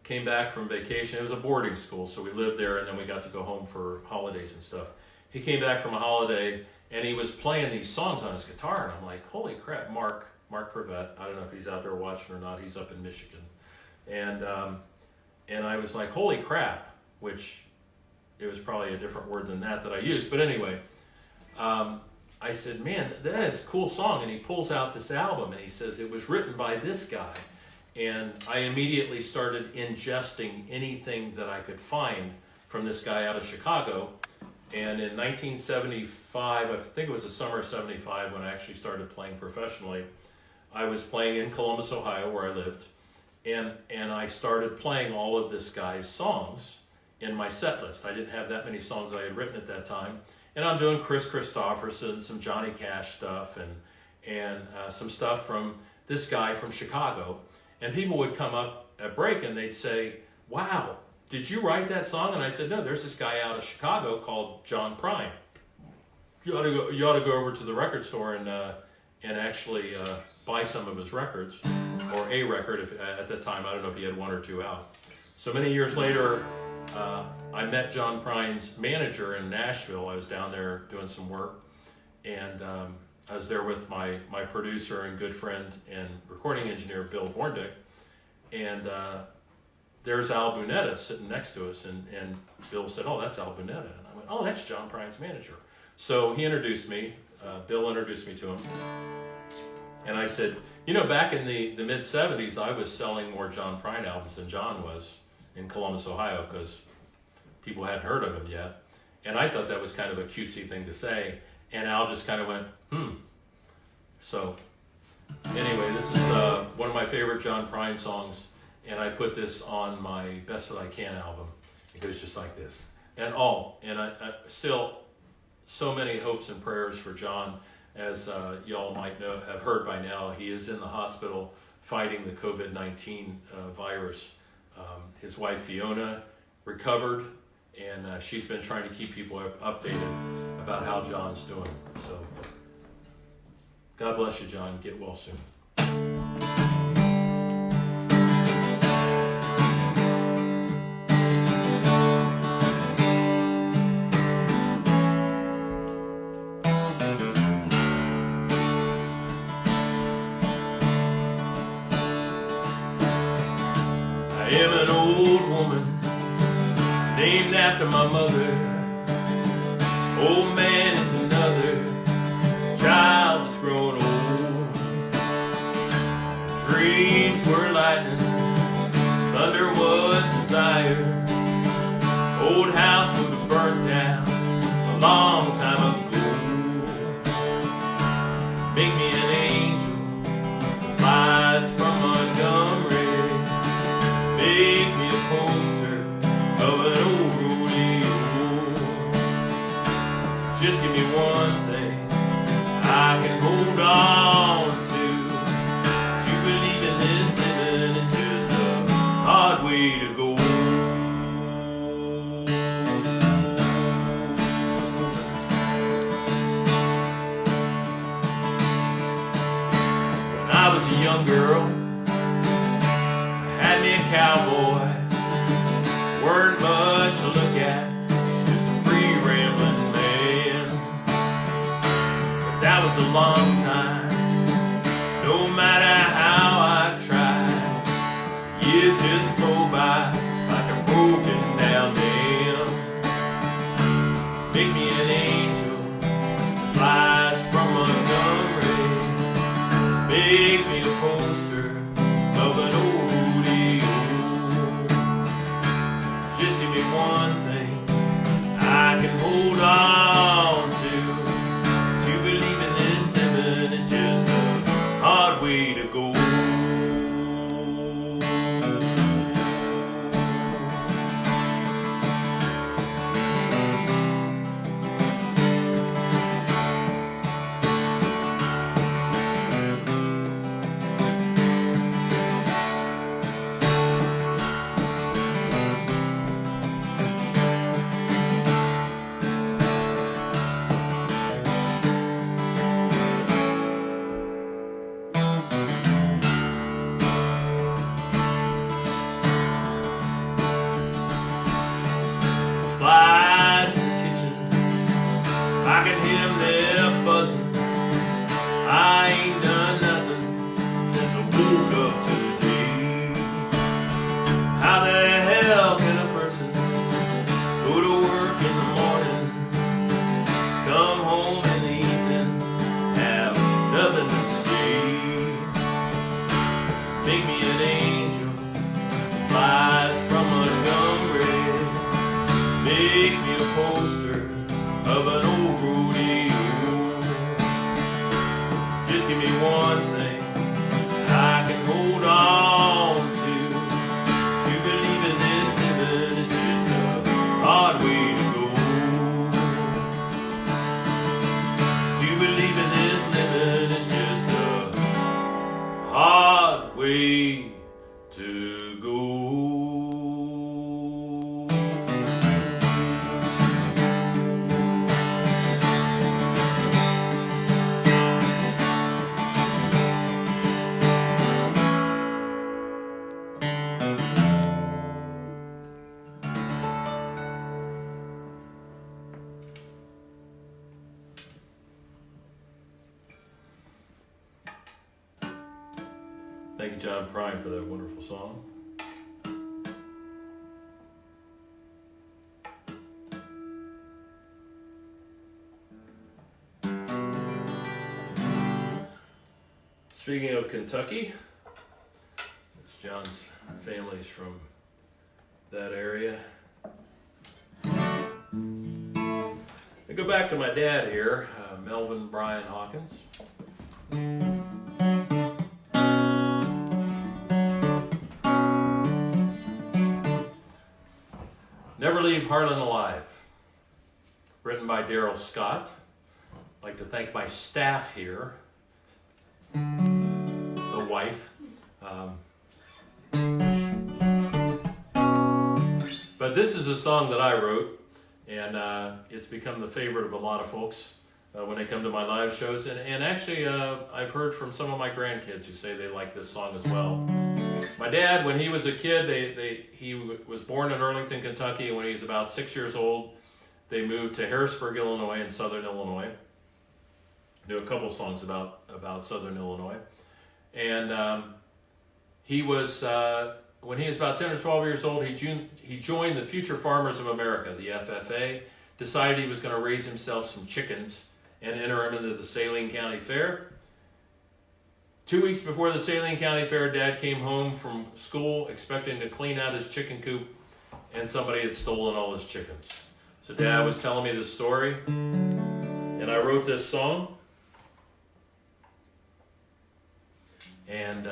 came back from vacation. It was a boarding school, so we lived there, and then we got to go home for holidays and stuff. He came back from a holiday, and he was playing these songs on his guitar, and I'm like, holy crap, Mark Prevett. I don't know if he's out there watching or not. He's up in Michigan. And I was like, holy crap, which it was probably a different word than that I used. But anyway, I said, man, that is a cool song. And he pulls out this album, and he says, it was written by this guy. And I immediately started ingesting anything that I could find from this guy out of Chicago. And in 1975, I think it was the summer of 75 when I actually started playing professionally, I was playing in Columbus, Ohio, where I lived. And I started playing all of this guy's songs in my set list. I didn't have that many songs I had written at that time. And I'm doing Chris Christopherson, some Johnny Cash stuff, and some stuff from this guy from Chicago. And people would come up at break and they'd say, wow, did you write that song? And I said, no, there's this guy out of Chicago called John Prine. You ought to go over to the record store and actually buy some of his records, or a record if, at that time. I don't know if he had one or two out. So many years later, I met John Prine's manager in Nashville. I was down there doing some work, and I was there with my producer and good friend and recording engineer, Bill Vorndick, and there's Al Bunetta sitting next to us, and Bill said, oh, that's Al Bunetta. And I went, oh, that's John Prine's manager. So he introduced me, Bill introduced me to him, and I said, you know, back in the mid-'70s, I was selling more John Prine albums than John was in Columbus, Ohio, because people hadn't heard of him yet. And I thought that was kind of a cutesy thing to say, and Al just kind of went, So anyway, this is one of my favorite John Prine songs, and I put this on my Best That I Can album. It goes just like this. And I still so many hopes and prayers for John. As y'all might know, have heard by now, he is in the hospital fighting the COVID-19 virus. His wife Fiona recovered, and she's been trying to keep people updated about how John's doing. So God bless you, John. Get well soon. I am an old woman named after my mother. Old man is another child that's grown old. Dreams were lightning, thunder was desire. Old house would have burnt down a long time ago. Make me an angel that flies from Montgomery. Make me a poster of an old Just give me one thing I can hold on to. To believe in this living is just a hard way to go. When I was a young girl, had me a cowboy. Weren't much to look at, just a free rambling man. But that was a long time, no matter how I tried. Years just go by like a broken down dam. Make me an angel, flies from Montgomery. Make me a poster of an old rodeo. Just give me one thing I can hold on to. To believe in this living is just a hard way to go. Flies in the kitchen, I can hear them there buzzing. I ain't done nothing since I woke up today. How the hell can a person go to work in the morning, come home in the evening, have nothing to say? Make me an angel, flies from Montgomery. Make me a poster of an old rodeo. Just give me one thing I can hold on to. To believe in this living is just a hard way to go. To believe in this living is just a hard way to go. Thank you, John Prine, for that wonderful song. Speaking of Kentucky, since John's family's from that area, I go back to my dad here, Melvin Brian Hawkins. Never Leave Harlan Alive, written by Darrel Scott. I'd like to thank my staff here, the wife. But this is a song that I wrote, and it's become the favorite of a lot of folks when they come to my live shows. And actually, I've heard from some of my grandkids who say they like this song as well. My dad, when he was a kid, he was born in Arlington, Kentucky, and when he was about 6 years old, they moved to Harrisburg, Illinois, in southern Illinois. Knew a couple songs about southern Illinois. And he was, when he was about 10 or 12 years old, he joined the Future Farmers of America, the FFA, decided he was going to raise himself some chickens and enter them into the Saline County Fair. 2 weeks before the Saline County Fair, Dad came home from school expecting to clean out his chicken coop, and somebody had stolen all his chickens. So Dad was telling me this story, and I wrote this song. And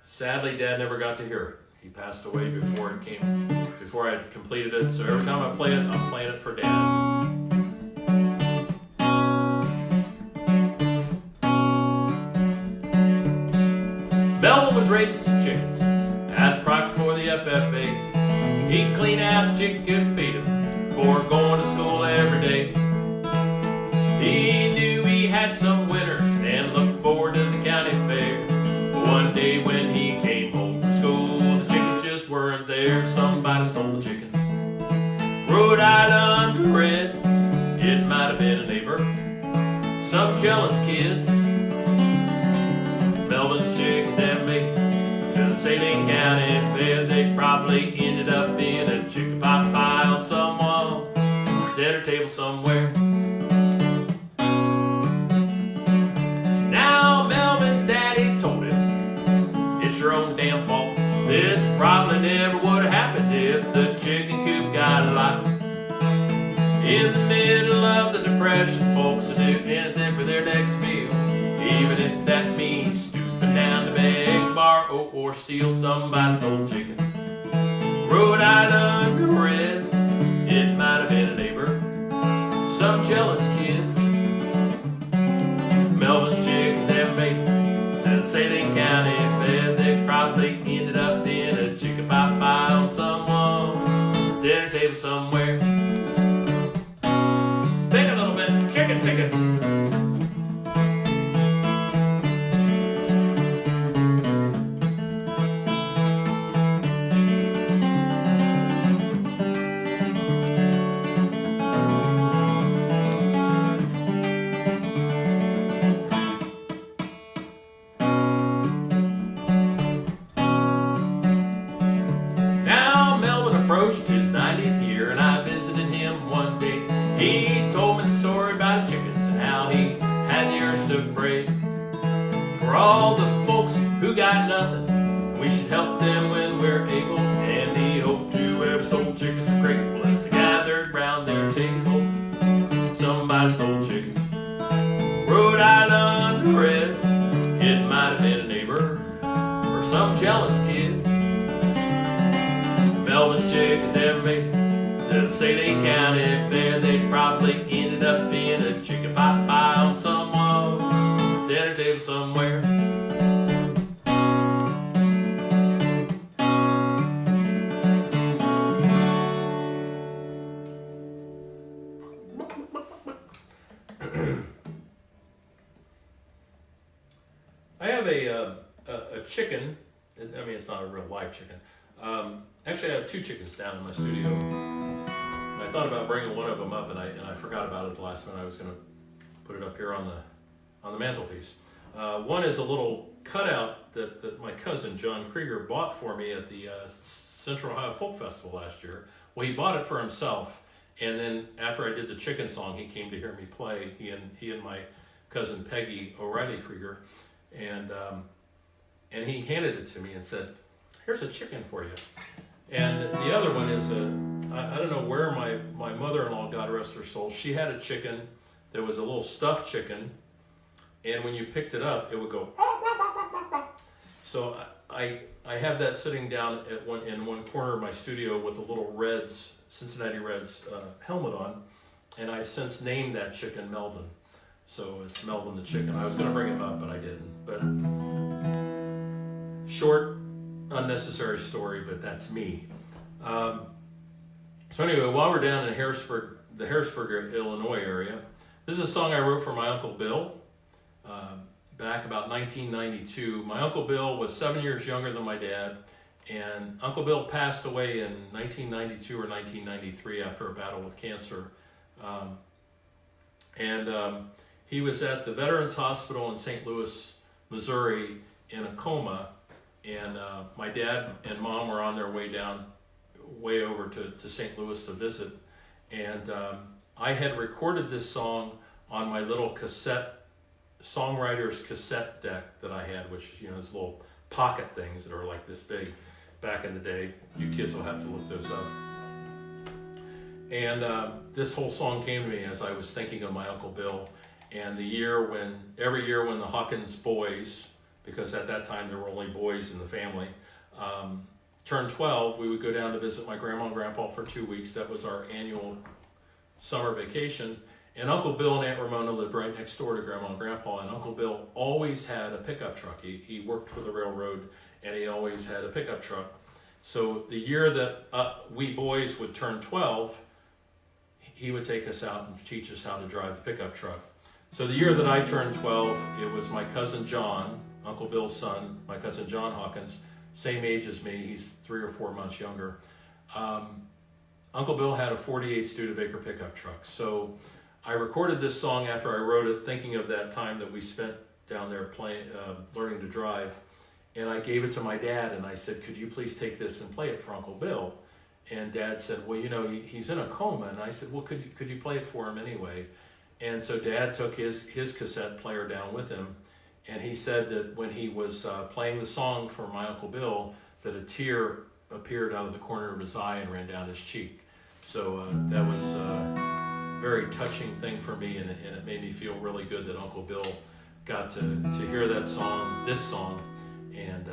sadly, Dad never got to hear it. He passed away before I had completed it. So every time I play it, I'm playing it for Dad. Melvin was raising some chickens as proctor for the FFA. He'd clean out the chicken, feed them before going to school every day. He knew he had some winners and looked forward to the county fair. But one day when he came home from school, the chickens just weren't there. Somebody stole the chickens. Rhode Island Reds, it might have been a neighbor. Some jealous kids. Melvin's chicken that made to the Saline County Fair. They probably ended up in a chicken pot pie on some wall, dinner table somewhere. Now Melvin's daddy told him, it's your own damn fault. This probably never would have happened if the chicken coop got locked. In the middle of the Depression, folks are doing anything for their next meal, even if that means stooping down to beg, borrow, or steal somebody's old chickens. Rhode Island Reds, it might have been a neighbor. Some jealous kids. Melvin's chicken never made it to the Saline County Fair. They probably ended up in a chicken pot pie on some wall, dinner table somewhere. Think a little bit, chicken picking. Now Melvin approached his 90th year, and I visited him one day. He told me the story about his chickens and how he had the urge to pray for all the folks who got nothing. We should help them when we're able, and he hoped whoever stole chickens were grateful as they gathered round their table. Somebody stole chickens. Rhode Island Reds, it might have been a neighbor or some jealous kids. Melvin's chickens never made it to the Saline County Fair. They probably ended up in a chicken pot pie on some wall, dinner table somewhere. I have a chicken. I mean, it's not a real live chicken. Actually, I have two chickens down in my studio. I thought about bringing one of them up, and I forgot about it the last minute. I was going to put it up here on the mantelpiece. One is a little cutout that my cousin John Krieger bought for me at the Central Ohio Folk Festival last year. Well, he bought it for himself, and then after I did the chicken song, he came to hear me play. He and my cousin Peggy O'Reilly Krieger, and he handed it to me and said, "Here's a chicken for you." And the other one is I don't know where my mother-in-law, God rest her soul, she had a chicken that was a little stuffed chicken, and when you picked it up, it would go. So I have that sitting down in one corner of my studio with the little Reds, Cincinnati Reds helmet on, and I've since named that chicken Melvin. So it's Melvin the chicken. I was going to bring him up, but I didn't. But short, unnecessary story, but that's me. So anyway, while we're down in the Harrisburg, Illinois area, this is a song I wrote for my Uncle Bill back about 1992. My Uncle Bill was 7 years younger than my dad, and Uncle Bill passed away in 1992 or 1993 after a battle with cancer. He was at the Veterans Hospital in St. Louis, Missouri in a coma, and my dad and mom were on their way over to St. Louis to visit, and I had recorded this song on my little songwriter's cassette deck that I had, which, you know, those little pocket things that are like this big back in the day. You kids will have to look those up. And this whole song came to me as I was thinking of my Uncle Bill, and every year when the Hawkins boys, because at that time there were only boys in the family, turned 12, we would go down to visit my grandma and grandpa for 2 weeks. That was our annual summer vacation. And Uncle Bill and Aunt Ramona lived right next door to Grandma and Grandpa, and Uncle Bill always had a pickup truck. He worked for the railroad, and he always had a pickup truck. So the year that we boys would turn 12, he would take us out and teach us how to drive the pickup truck. So the year that I turned 12, it was my cousin John, Uncle Bill's son, my cousin John Hawkins, same age as me. He's 3 or 4 months younger. Uncle Bill had a 48 Studebaker pickup truck. So I recorded this song after I wrote it, thinking of that time that we spent down there playing, learning to drive. And I gave it to my dad, and I said, could you please take this and play it for Uncle Bill? And Dad said, well, you know, he's in a coma. And I said, well, could you play it for him anyway? And so Dad took his cassette player down with him, and he said that when he was playing the song for my Uncle Bill, that a tear appeared out of the corner of his eye and ran down his cheek. So that was a very touching thing for me, and it made me feel really good that Uncle Bill got to hear that song, this song, and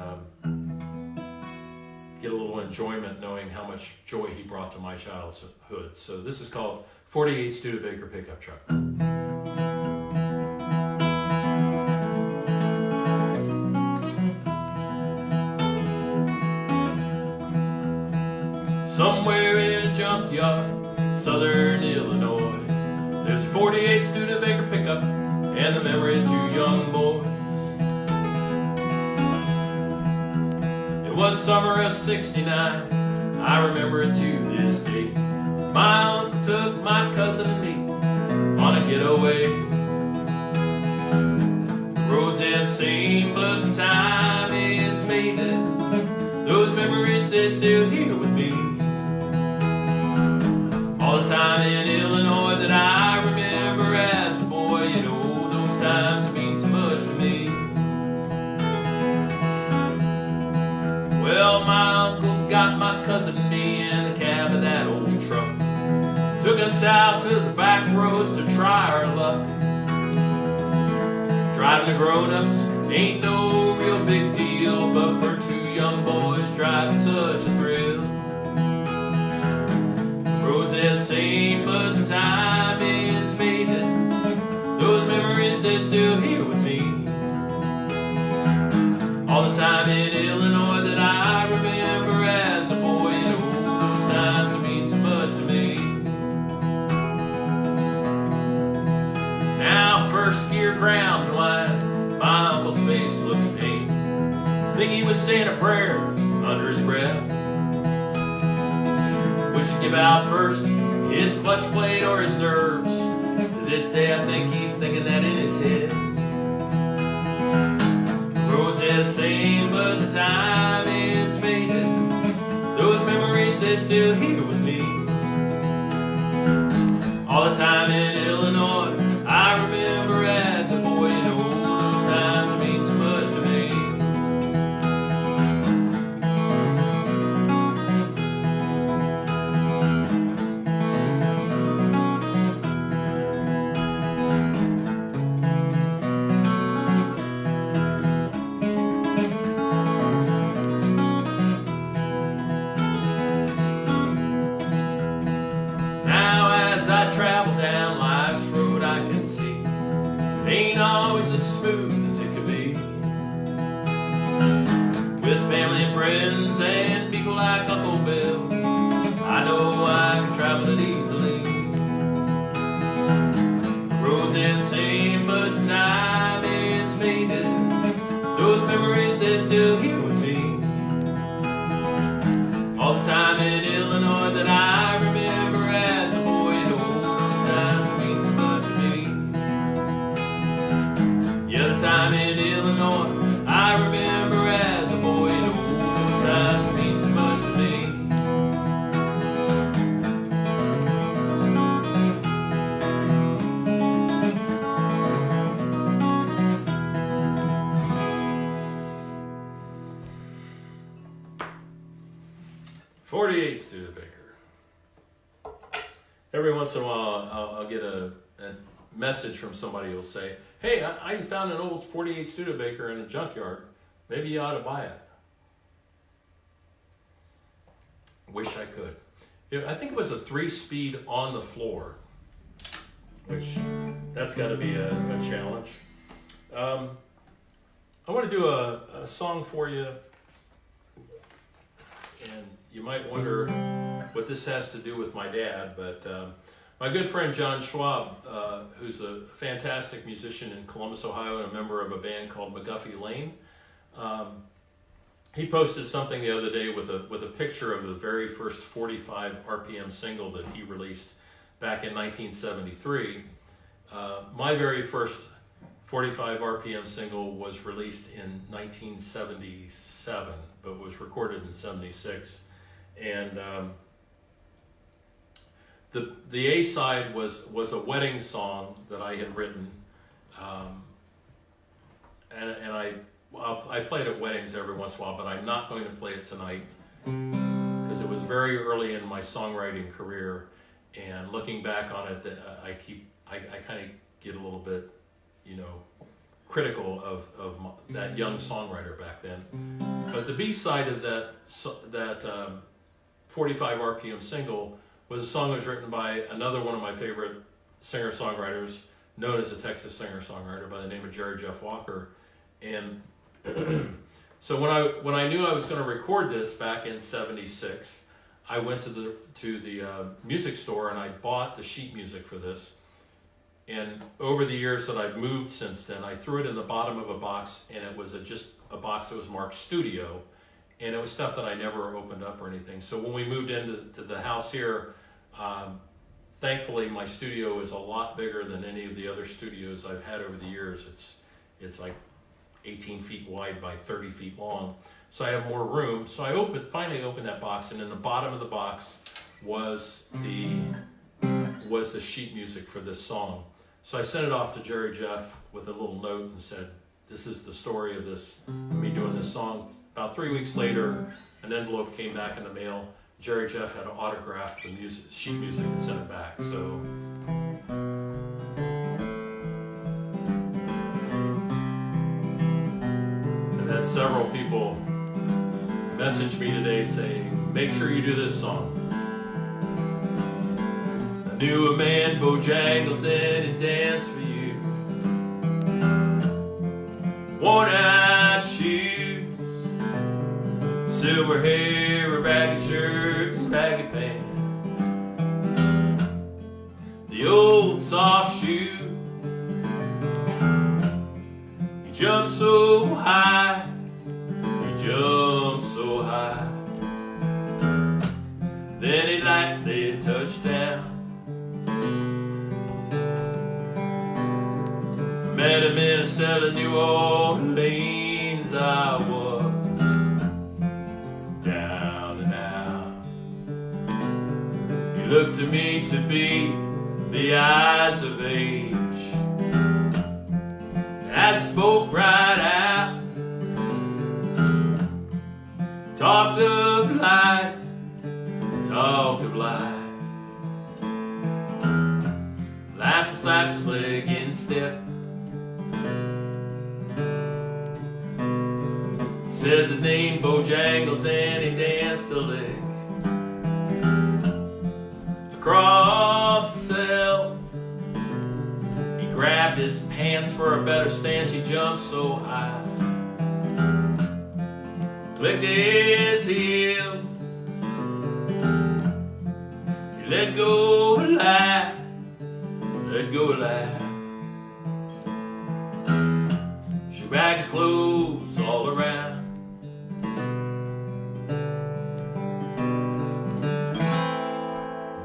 get a little enjoyment knowing how much joy he brought to my childhood. So this is called 48 Studebaker Pickup Truck. Somewhere in a junkyard, southern Illinois, there's a 48 Studebaker pickup and the memory of 2 young boys. It was summer of '69, I remember it to this day. My uncle took my cousin and me on a getaway. The roads ain't the same, but the time it's faded. Those memories, they're still here with me. All the time in Illinois that I remember as a boy, you know, those times mean so much to me. Well, my uncle got my cousin and me in the cab of that old truck. Took us out to the back roads to try our luck. Driving the grown-ups ain't no real big deal, but for 2 young boys driving such a thrill. The roads ain't the same, but the time is faded. Those memories, they're still here with me. All the time in Illinois that I remember as a boy, you know, those times mean so much to me. Now first gear ground line, my uncle's face looked pain. Think he was saying a prayer under his breath. Which he'd give out first, his clutch plate or his nerves? To this day I think he's thinking that in his head. The roads are the same, but the time it's faded. Those memories, they're still here with me. All the time in Illinois, I remember as a boy, you know, those times mean so much to me. Travel down life's road, I can see it ain't always as smooth as it could be. With family and friends and people like Uncle Bill, I know I can travel it easily. The roads ain't the same, but the time is faded. Those memories, they're still here with me. All the time in Illinois that I remember as a boy, time in Illinois, I remember as a boy, and all those times mean so much to me. '48 Studebaker. Every once in a while, I'll get a message from somebody who'll say, hey, I found an old 48 Studebaker in a junkyard. Maybe you ought to buy it. Wish I could. Yeah, I think it was a 3-speed on the floor, which that's got to be a challenge. I want to do a song for you, and you might wonder what this has to do with my dad, but my good friend John Schwab, who's a fantastic musician in Columbus, Ohio, and a member of a band called McGuffey Lane, he posted something the other day with a picture of the very first 45 RPM single that he released back in 1973. My very first 45 RPM single was released in 1977, but was recorded in 76. And the A-side was a wedding song that I had written, and I play it at weddings every once in a while, but I'm not going to play it tonight because it was very early in my songwriting career, and looking back on it, I kind of get a little bit, critical of that young songwriter back then. But the B-side of that 45 RPM single was a song that was written by another one of my favorite singer-songwriters, known as a Texas singer-songwriter by the name of Jerry Jeff Walker. And so when I knew I was going to record this back in '76, I went to the music store and I bought the sheet music for this. And over the years that I've moved since then, I threw it in the bottom of a box, and it was just a box that was marked studio, and it was stuff that I never opened up or anything. So when we moved into the house here, thankfully my studio is a lot bigger than any of the other studios I've had over the years. It's like 18 feet wide by 30 feet long. So I have more room. So I finally opened that box, and in the bottom of the box was the sheet music for this song. So I sent it off to Jerry Jeff with a little note and said, this is the story of me doing this song. About 3 weeks later, an envelope came back in the mail. Jerry Jeff had autographed the sheet music and sent it back. So I've had several people message me today saying, make sure you do this song. I knew a man, Bojangles, and he danced for you. Worn out shoes, silver hair, a ragged shirt, and baggy pants. The old soft shoe. You jumped so high, you jumped so high. Then he lightly touched down. Met him in a cell in New Orleans. I was down and out. He looked to me to be the eyes of age. I spoke right out. Talked of life, talked of life. Laughed and slapped his leg in step. Said the name Bojangles and he danced a lick across the cell. He grabbed his pants for a better stance. He jumped so high, clicked his heel. He let go a laugh, let go a laugh. She bagged his clothes all around.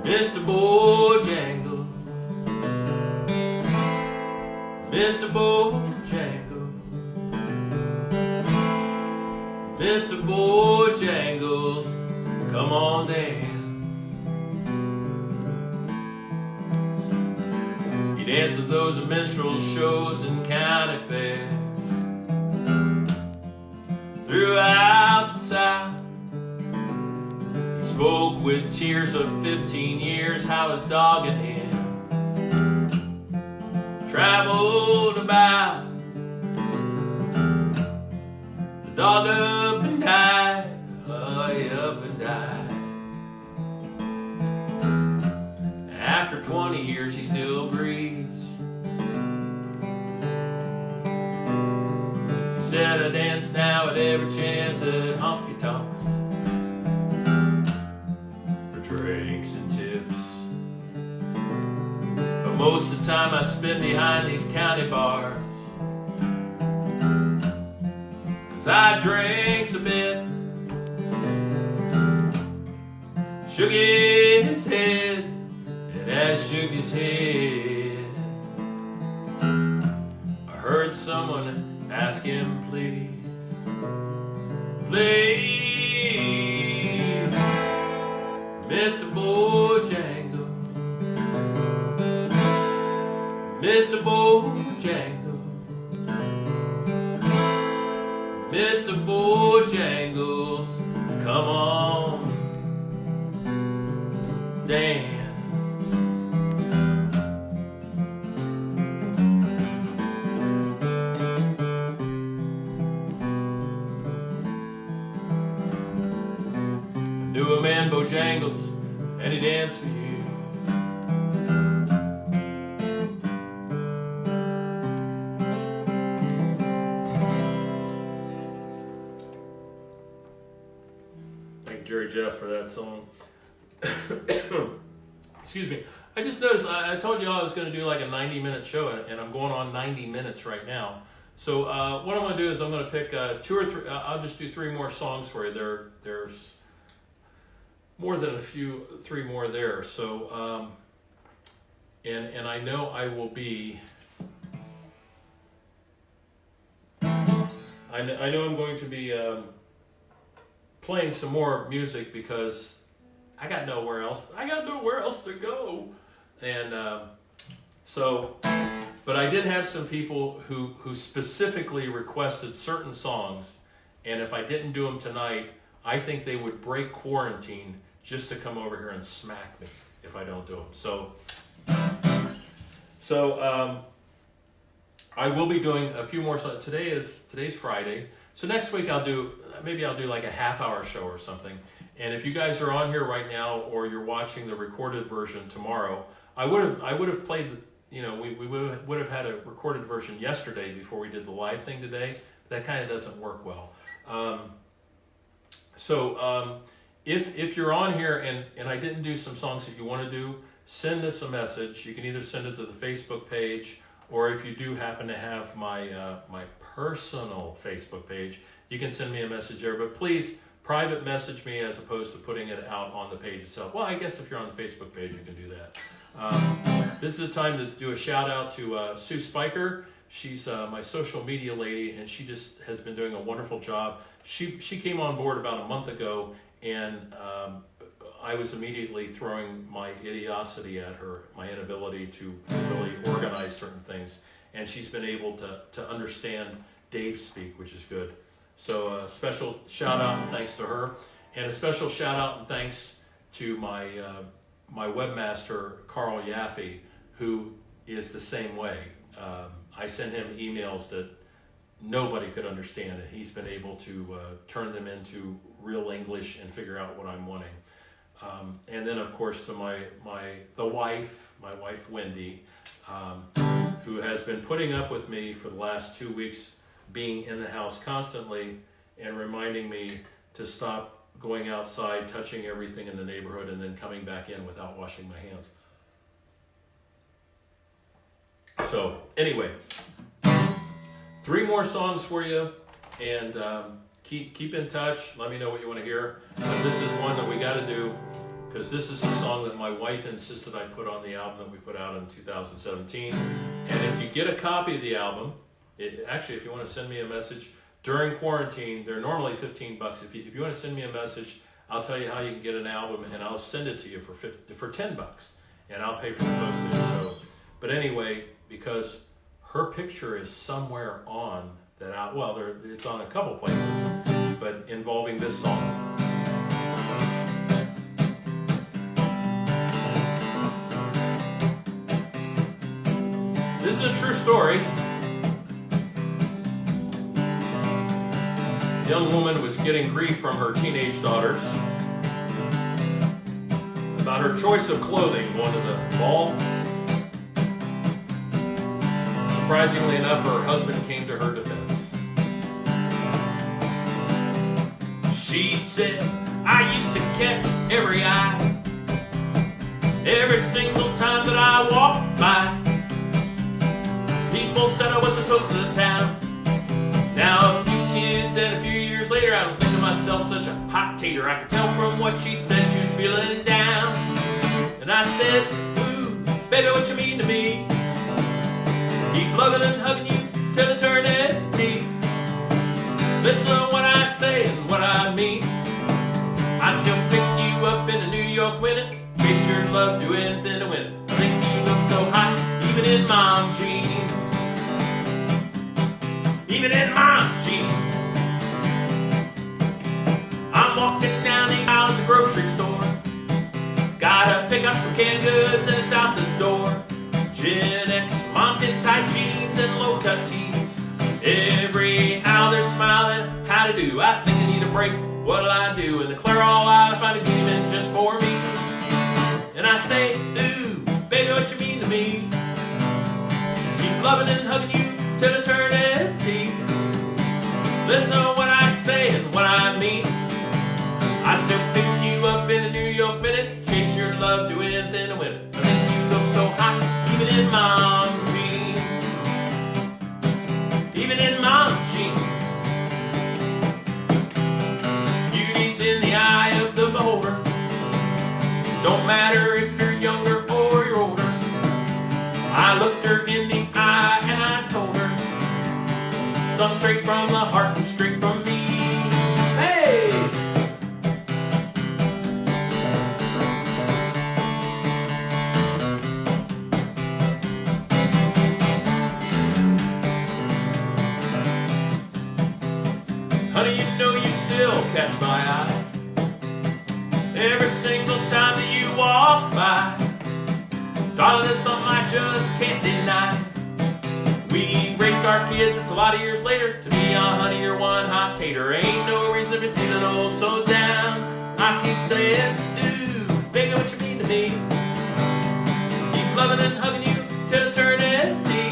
Mr. Bojangles, Mr. Bojangles, Mr. Bojangles, come on dance. He danced at those minstrel shows and county fairs throughout the South. Spoke with tears of 15 years how his dog and him traveled about. The dog up and died, oh, he up and died. after 20 years he still grieves. He said I dance now at every chance at honky tonks for drinks and tips. But most of the time I spend behind these county bars, 'cause I drinks a bit. Shook his head, and as shook his head, I heard someone ask him, please, please, Mr. Bojangle, Mr. Bojangle, Mr. Bojangles, come on, dance. I knew a man, Bojangles, and he danced for you. Thank Jerry Jeff for that song. Excuse me. I just noticed, I told you all I was going to do like a 90-minute show, and I'm going on 90 minutes right now. So what I'm going to do is I'm going to pick 2 or 3, I'll just do 3 more songs for you. There's more than 3 more there. So, and I know I will be, I know I'm going to be playing some more music because I got nowhere else to go. And but I did have some people who specifically requested certain songs, and if I didn't do them tonight, I think they would break quarantine just to come over here and smack me if I don't do them. So I will be doing a few more songs. Today's Friday. So next week I'll do like a half-hour show or something. And if you guys are on here right now, or you're watching the recorded version tomorrow, I would have played the, we would have had a recorded version yesterday before we did the live thing today. That kind of doesn't work well. If you're on here and I didn't do some songs that you want to do, send us a message. You can either send it to the Facebook page, or if you do happen to have my my personal Facebook page, you can send me a message there. But please, private message me as opposed to putting it out on the page itself. Well, I guess if you're on the Facebook page, you can do that. This is the time to do a shout out to Sue Spiker. She's my social media lady, and she just has been doing a wonderful job. She came on board about a month ago, and I was immediately throwing my idiocy at her, my inability to really organize certain things, and she's been able to understand Dave speak, which is good. So a special shout out and thanks to her, and a special shout out and thanks to my my webmaster Carl Yaffe, who is the same way. I send him emails that nobody could understand, and he's been able to turn them into real English and figure out what I'm wanting. And then of course to my wife Wendy, who has been putting up with me for the last 2 weeks, being in the house constantly and reminding me to stop going outside, touching everything in the neighborhood, and then coming back in without washing my hands. So anyway, 3 more songs for you, and keep in touch. Let me know what you want to hear. But this is one that we got to do, because this is a song that my wife insisted I put on the album that we put out in 2017. And if you get a copy of the album, actually, if you want to send me a message during quarantine, they're normally $15. If you want to send me a message, I'll tell you how you can get an album, and I'll send it to you for $10, and I'll pay for the postage. So, but anyway, because her picture is somewhere on that album, well, it's on a couple places, but involving this song. This is a true story. A young woman was getting grief from her teenage daughters about about her choice of clothing going to the ball. Surprisingly enough, her husband came to her defense. She said, I used to catch every eye, every single time that I walked by. People said I was the toast of the town. Now a few kids and a few years later, I don't think of myself such a hot tater. I could tell from what she said she was feeling down. And I said, ooh, baby, what you mean to me? Keep loving and hugging you till eternity. Listen to what I say and what I mean. I still pick you up in a New York winter. Chase your love, do anything to win it. I think you look so hot, even in mom jeans. Even in mom jeans. I'm walking down the aisle at the grocery store. Gotta pick up some canned goods and it's out the door. Gen X, mom's in tight jeans and low-cut tees. Every hour they're smiling, how to do. I think I need a break, what'll I do? In the Clairol aisle, I find a demon just for me. And I say, ooh, baby, what you mean to me? Keep loving and hugging you till eternity. Listen to what I say and what I mean. I still pick you up in a New York minute. Chase your love, do anything to win it. I think you look so hot, even in mom jeans. Even in mom jeans. Beauty's in the eye of the beholder. Don't matter if you're younger or you're older. I looked her in the eye and I told her, some straight from the heart and straight from me. Hey! Honey, you know you still catch my eye every single time that you walk by. Darling, that's something I just can't deny. We raised our kids, it's a lot of years later. To me, honey, you're one hot tater. Ain't no reason to be feeling oh so down. I keep saying, ooh, baby, what you mean to me? Keep loving and hugging you till eternity.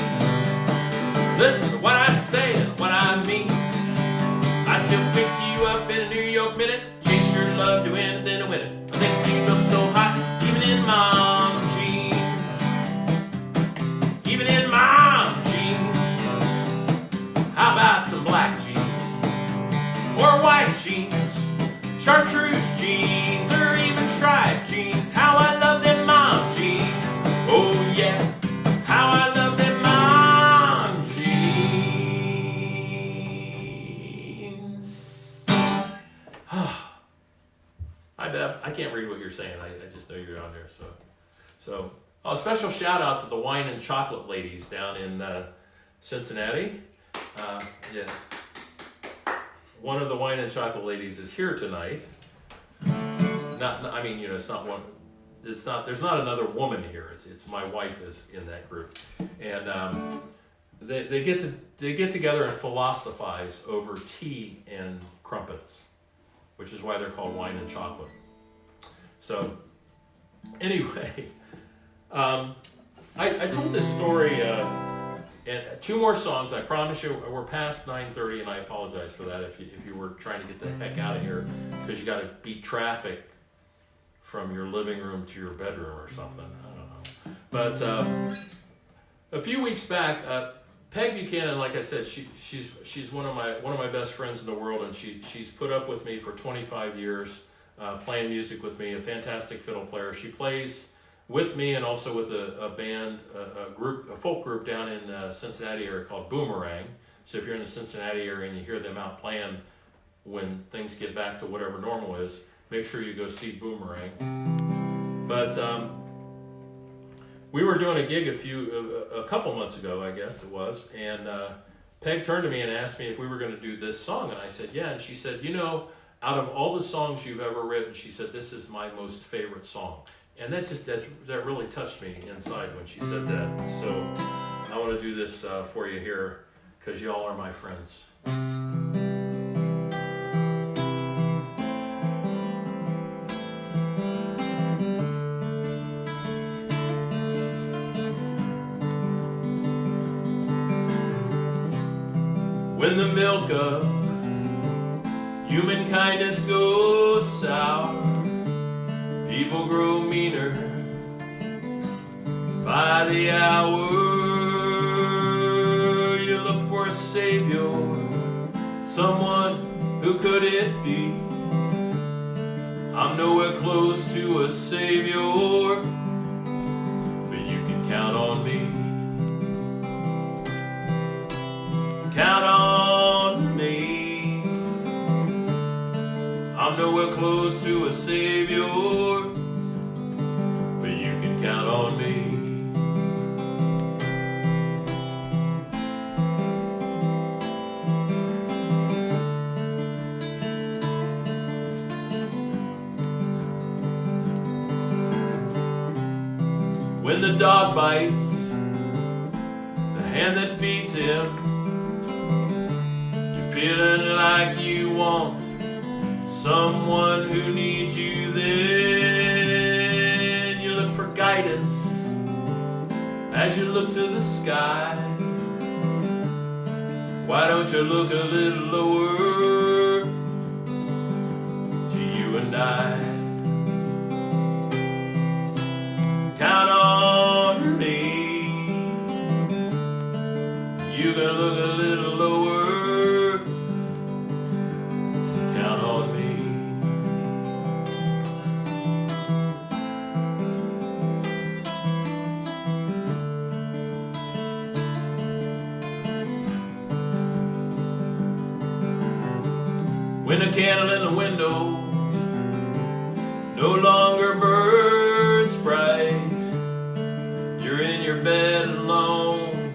Listen to what I say and what I mean. I still pick you up in a New York minute. Chase your love, do anything to win it. I think you look so hot, even in mom jeans. Even in mom jeans. How about some black jeans? Or white jeans? Chartreuse jeans? Or even striped jeans? How I love them mom jeans. Oh yeah, how I love them mom jeans. Hi Bev, I can't read what you're saying. I just know you're on there. So a special shout out to the wine and chocolate ladies down in Cincinnati. Yeah, one of the wine and chocolate ladies is here tonight. I mean, you know, it's not one. It's not. There's not another woman here. It's my wife is in that group, and they get together and philosophize over tea and crumpets, which is why they're called wine and chocolate. So, anyway, I told this story. And two more songs. I promise you, we're past 9:30, and I apologize for that if you were trying to get the heck out of here because you got to beat traffic from your living room to your bedroom or something. I don't know. But a few weeks back, Peg Buchanan, like I said, she's one of my best friends in the world, and she's put up with me for 25 years, playing music with me. A fantastic fiddle player. She plays with me and also with a band, a folk group down in Cincinnati area called Boomerang. So if you're in the Cincinnati area and you hear them out playing when things get back to whatever normal is, make sure you go see Boomerang. But we were doing a gig a couple months ago, I guess it was, and Peg turned to me and asked me if we were going to do this song, and I said, yeah, and she said, you know, out of all the songs you've ever written, she said, this is my most favorite song. And that really touched me inside when she said that. So I want to do this for you here because y'all are my friends. When the milk of human kindness goes sour, people grow meaner by the hour. You look for a savior, someone, who could it be? I'm nowhere close to a savior, but you can count on me. Count on me. I'm nowhere close to a savior, but you can count on me. When the dog bites the hand that feeds him, you're feeling like you want someone who needs you. Then you look for guidance as you look to the sky. Why don't you look a little lower to you and I? Count on me. You can look a little lower. Count on me. When a candle in the window no longer burns bright, you're in your bed alone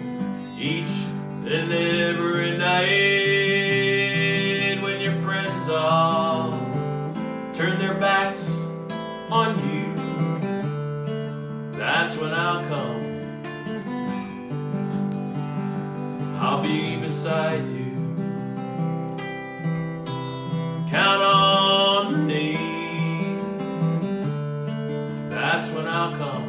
each and every night. When your friends all turn their backs on you, that's when I'll come. I'll be beside you. Count on me. That's when I'll come.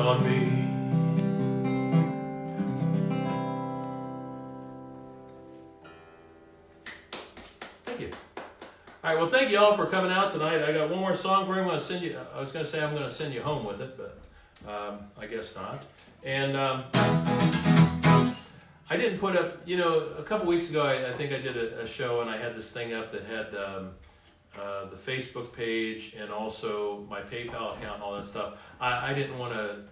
On me. Thank you. All right, well, thank you all for coming out tonight. I got one more song for you. I'm going to send you. I was going to say I'm going to send you home with it, but I guess not. And I didn't put up. You know, a couple weeks ago, I think I did a show, and I had this thing up that had the Facebook page and also my PayPal account and all that stuff. I didn't want to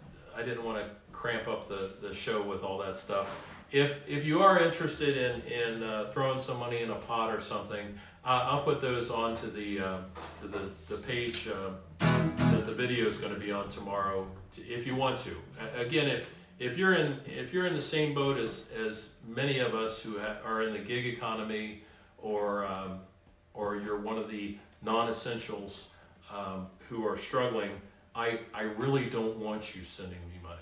cramp up the show with all that stuff. If you are interested in throwing some money in a pot or something, I'll put those onto the page that the video is going to be on tomorrow. If you want to, again, if you're in the same boat as many of us who are in the gig economy, or you're one of the non-essentials who are struggling, I really don't want you sending me money.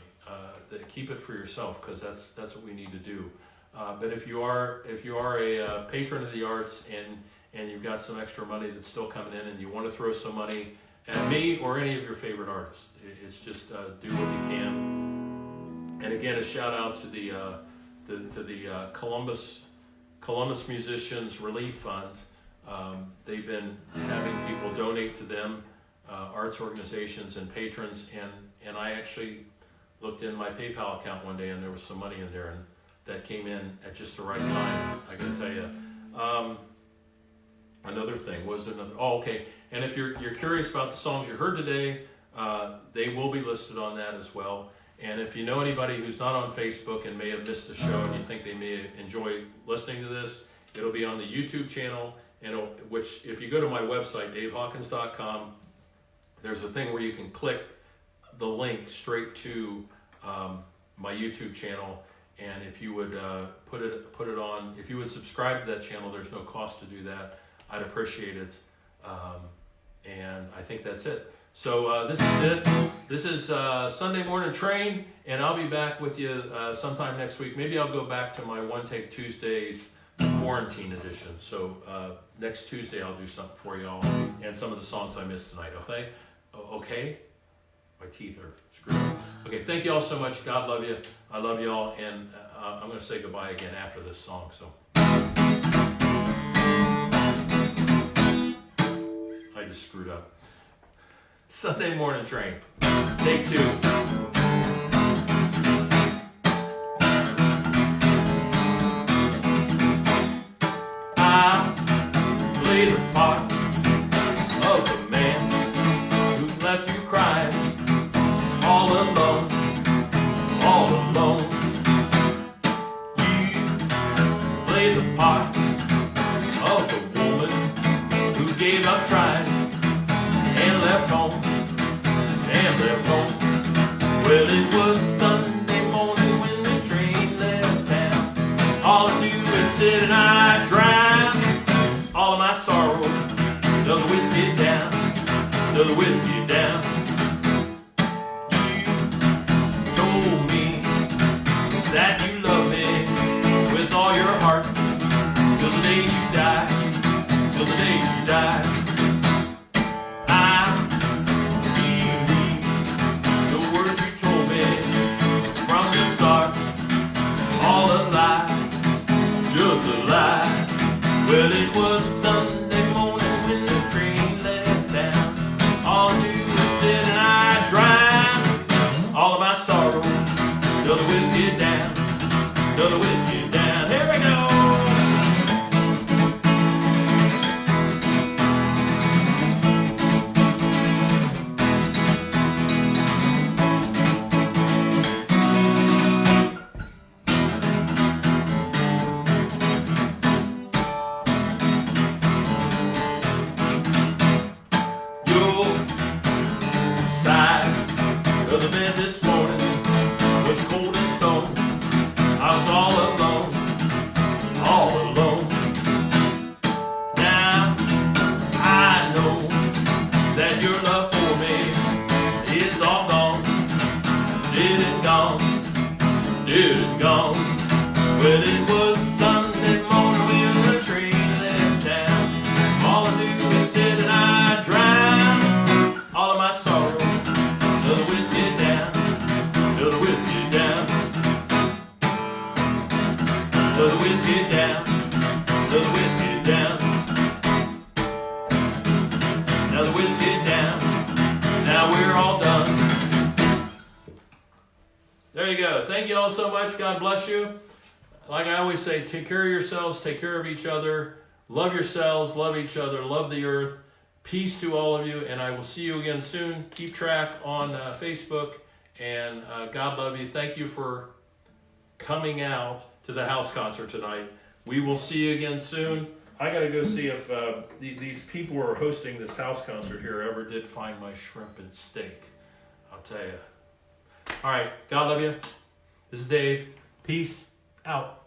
Keep it for yourself, because that's what we need to do. But if you are a patron of the arts and you've got some extra money that's still coming in and you want to throw some money at me or any of your favorite artists, it's just do what you can. And again, a shout out to the Columbus Musicians Relief Fund. They've been having people donate to them, arts organizations and patrons, and I actually looked in my PayPal account one day and there was some money in there, and that came in at just the right time, I can tell you. Another thing was okay. And if you're curious about the songs you heard today, they will be listed on that as well. And if you know anybody who's not on Facebook and may have missed the show and you think they may enjoy listening to this, it'll be on the YouTube channel, which if you go to my website, davehawkins.com, there's a thing where you can click the link straight to my YouTube channel, and if you would put it on, if you would subscribe to that channel, there's no cost to do that. I'd appreciate it, and I think that's it. So this is it. This is Sunday Morning Train, and I'll be back with you sometime next week. Maybe I'll go back to my One Take Tuesdays quarantine edition. So next Tuesday I'll do something for y'all and some of the songs I missed tonight. Okay? Okay? My teeth are screwed up. Okay, thank you all so much. God love you. I love y'all, and I'm going to say goodbye again after this song. So I just screwed up. Sunday Morning Train, take 2. I play the part of the man who left you crying all alone, all alone. You play the part of the woman who gave up trying and left home, and left home. Well, it was Sunday morning when the train left town. All I do is sit and I drown all of my sorrow. Another whiskey down, another whiskey down. You told me that you love me with all your heart till the day you die, till the day you die. Well, it was Sunday morning when the train left town. All I do is sit and I drown all of my sorrow. Another whiskey down, another whiskey down. Here we go. The bed this morning was cold as stone. I was all alone, all alone. Now I know that your love for me is all gone, dead and gone, dead and gone. Well, it was Sunday morning when the train left town. All I do is sit and I drown all of my sorrow. Another whiskey down, another whiskey down, another whiskey down, another whiskey down, another whiskey down. Now we're all done. There you go. Thank you all so much. God bless you. Like I always say, take care of yourselves, take care of each other, love yourselves, love each other, love the earth. Peace to all of you, and I will see you again soon. Keep track on Facebook, and God love you. Thank you for coming out to the house concert tonight. We will see you again soon. I got to go see if these people who are hosting this house concert here ever did find my shrimp and steak. I'll tell you. All right, God love you. This is Dave. Peace out.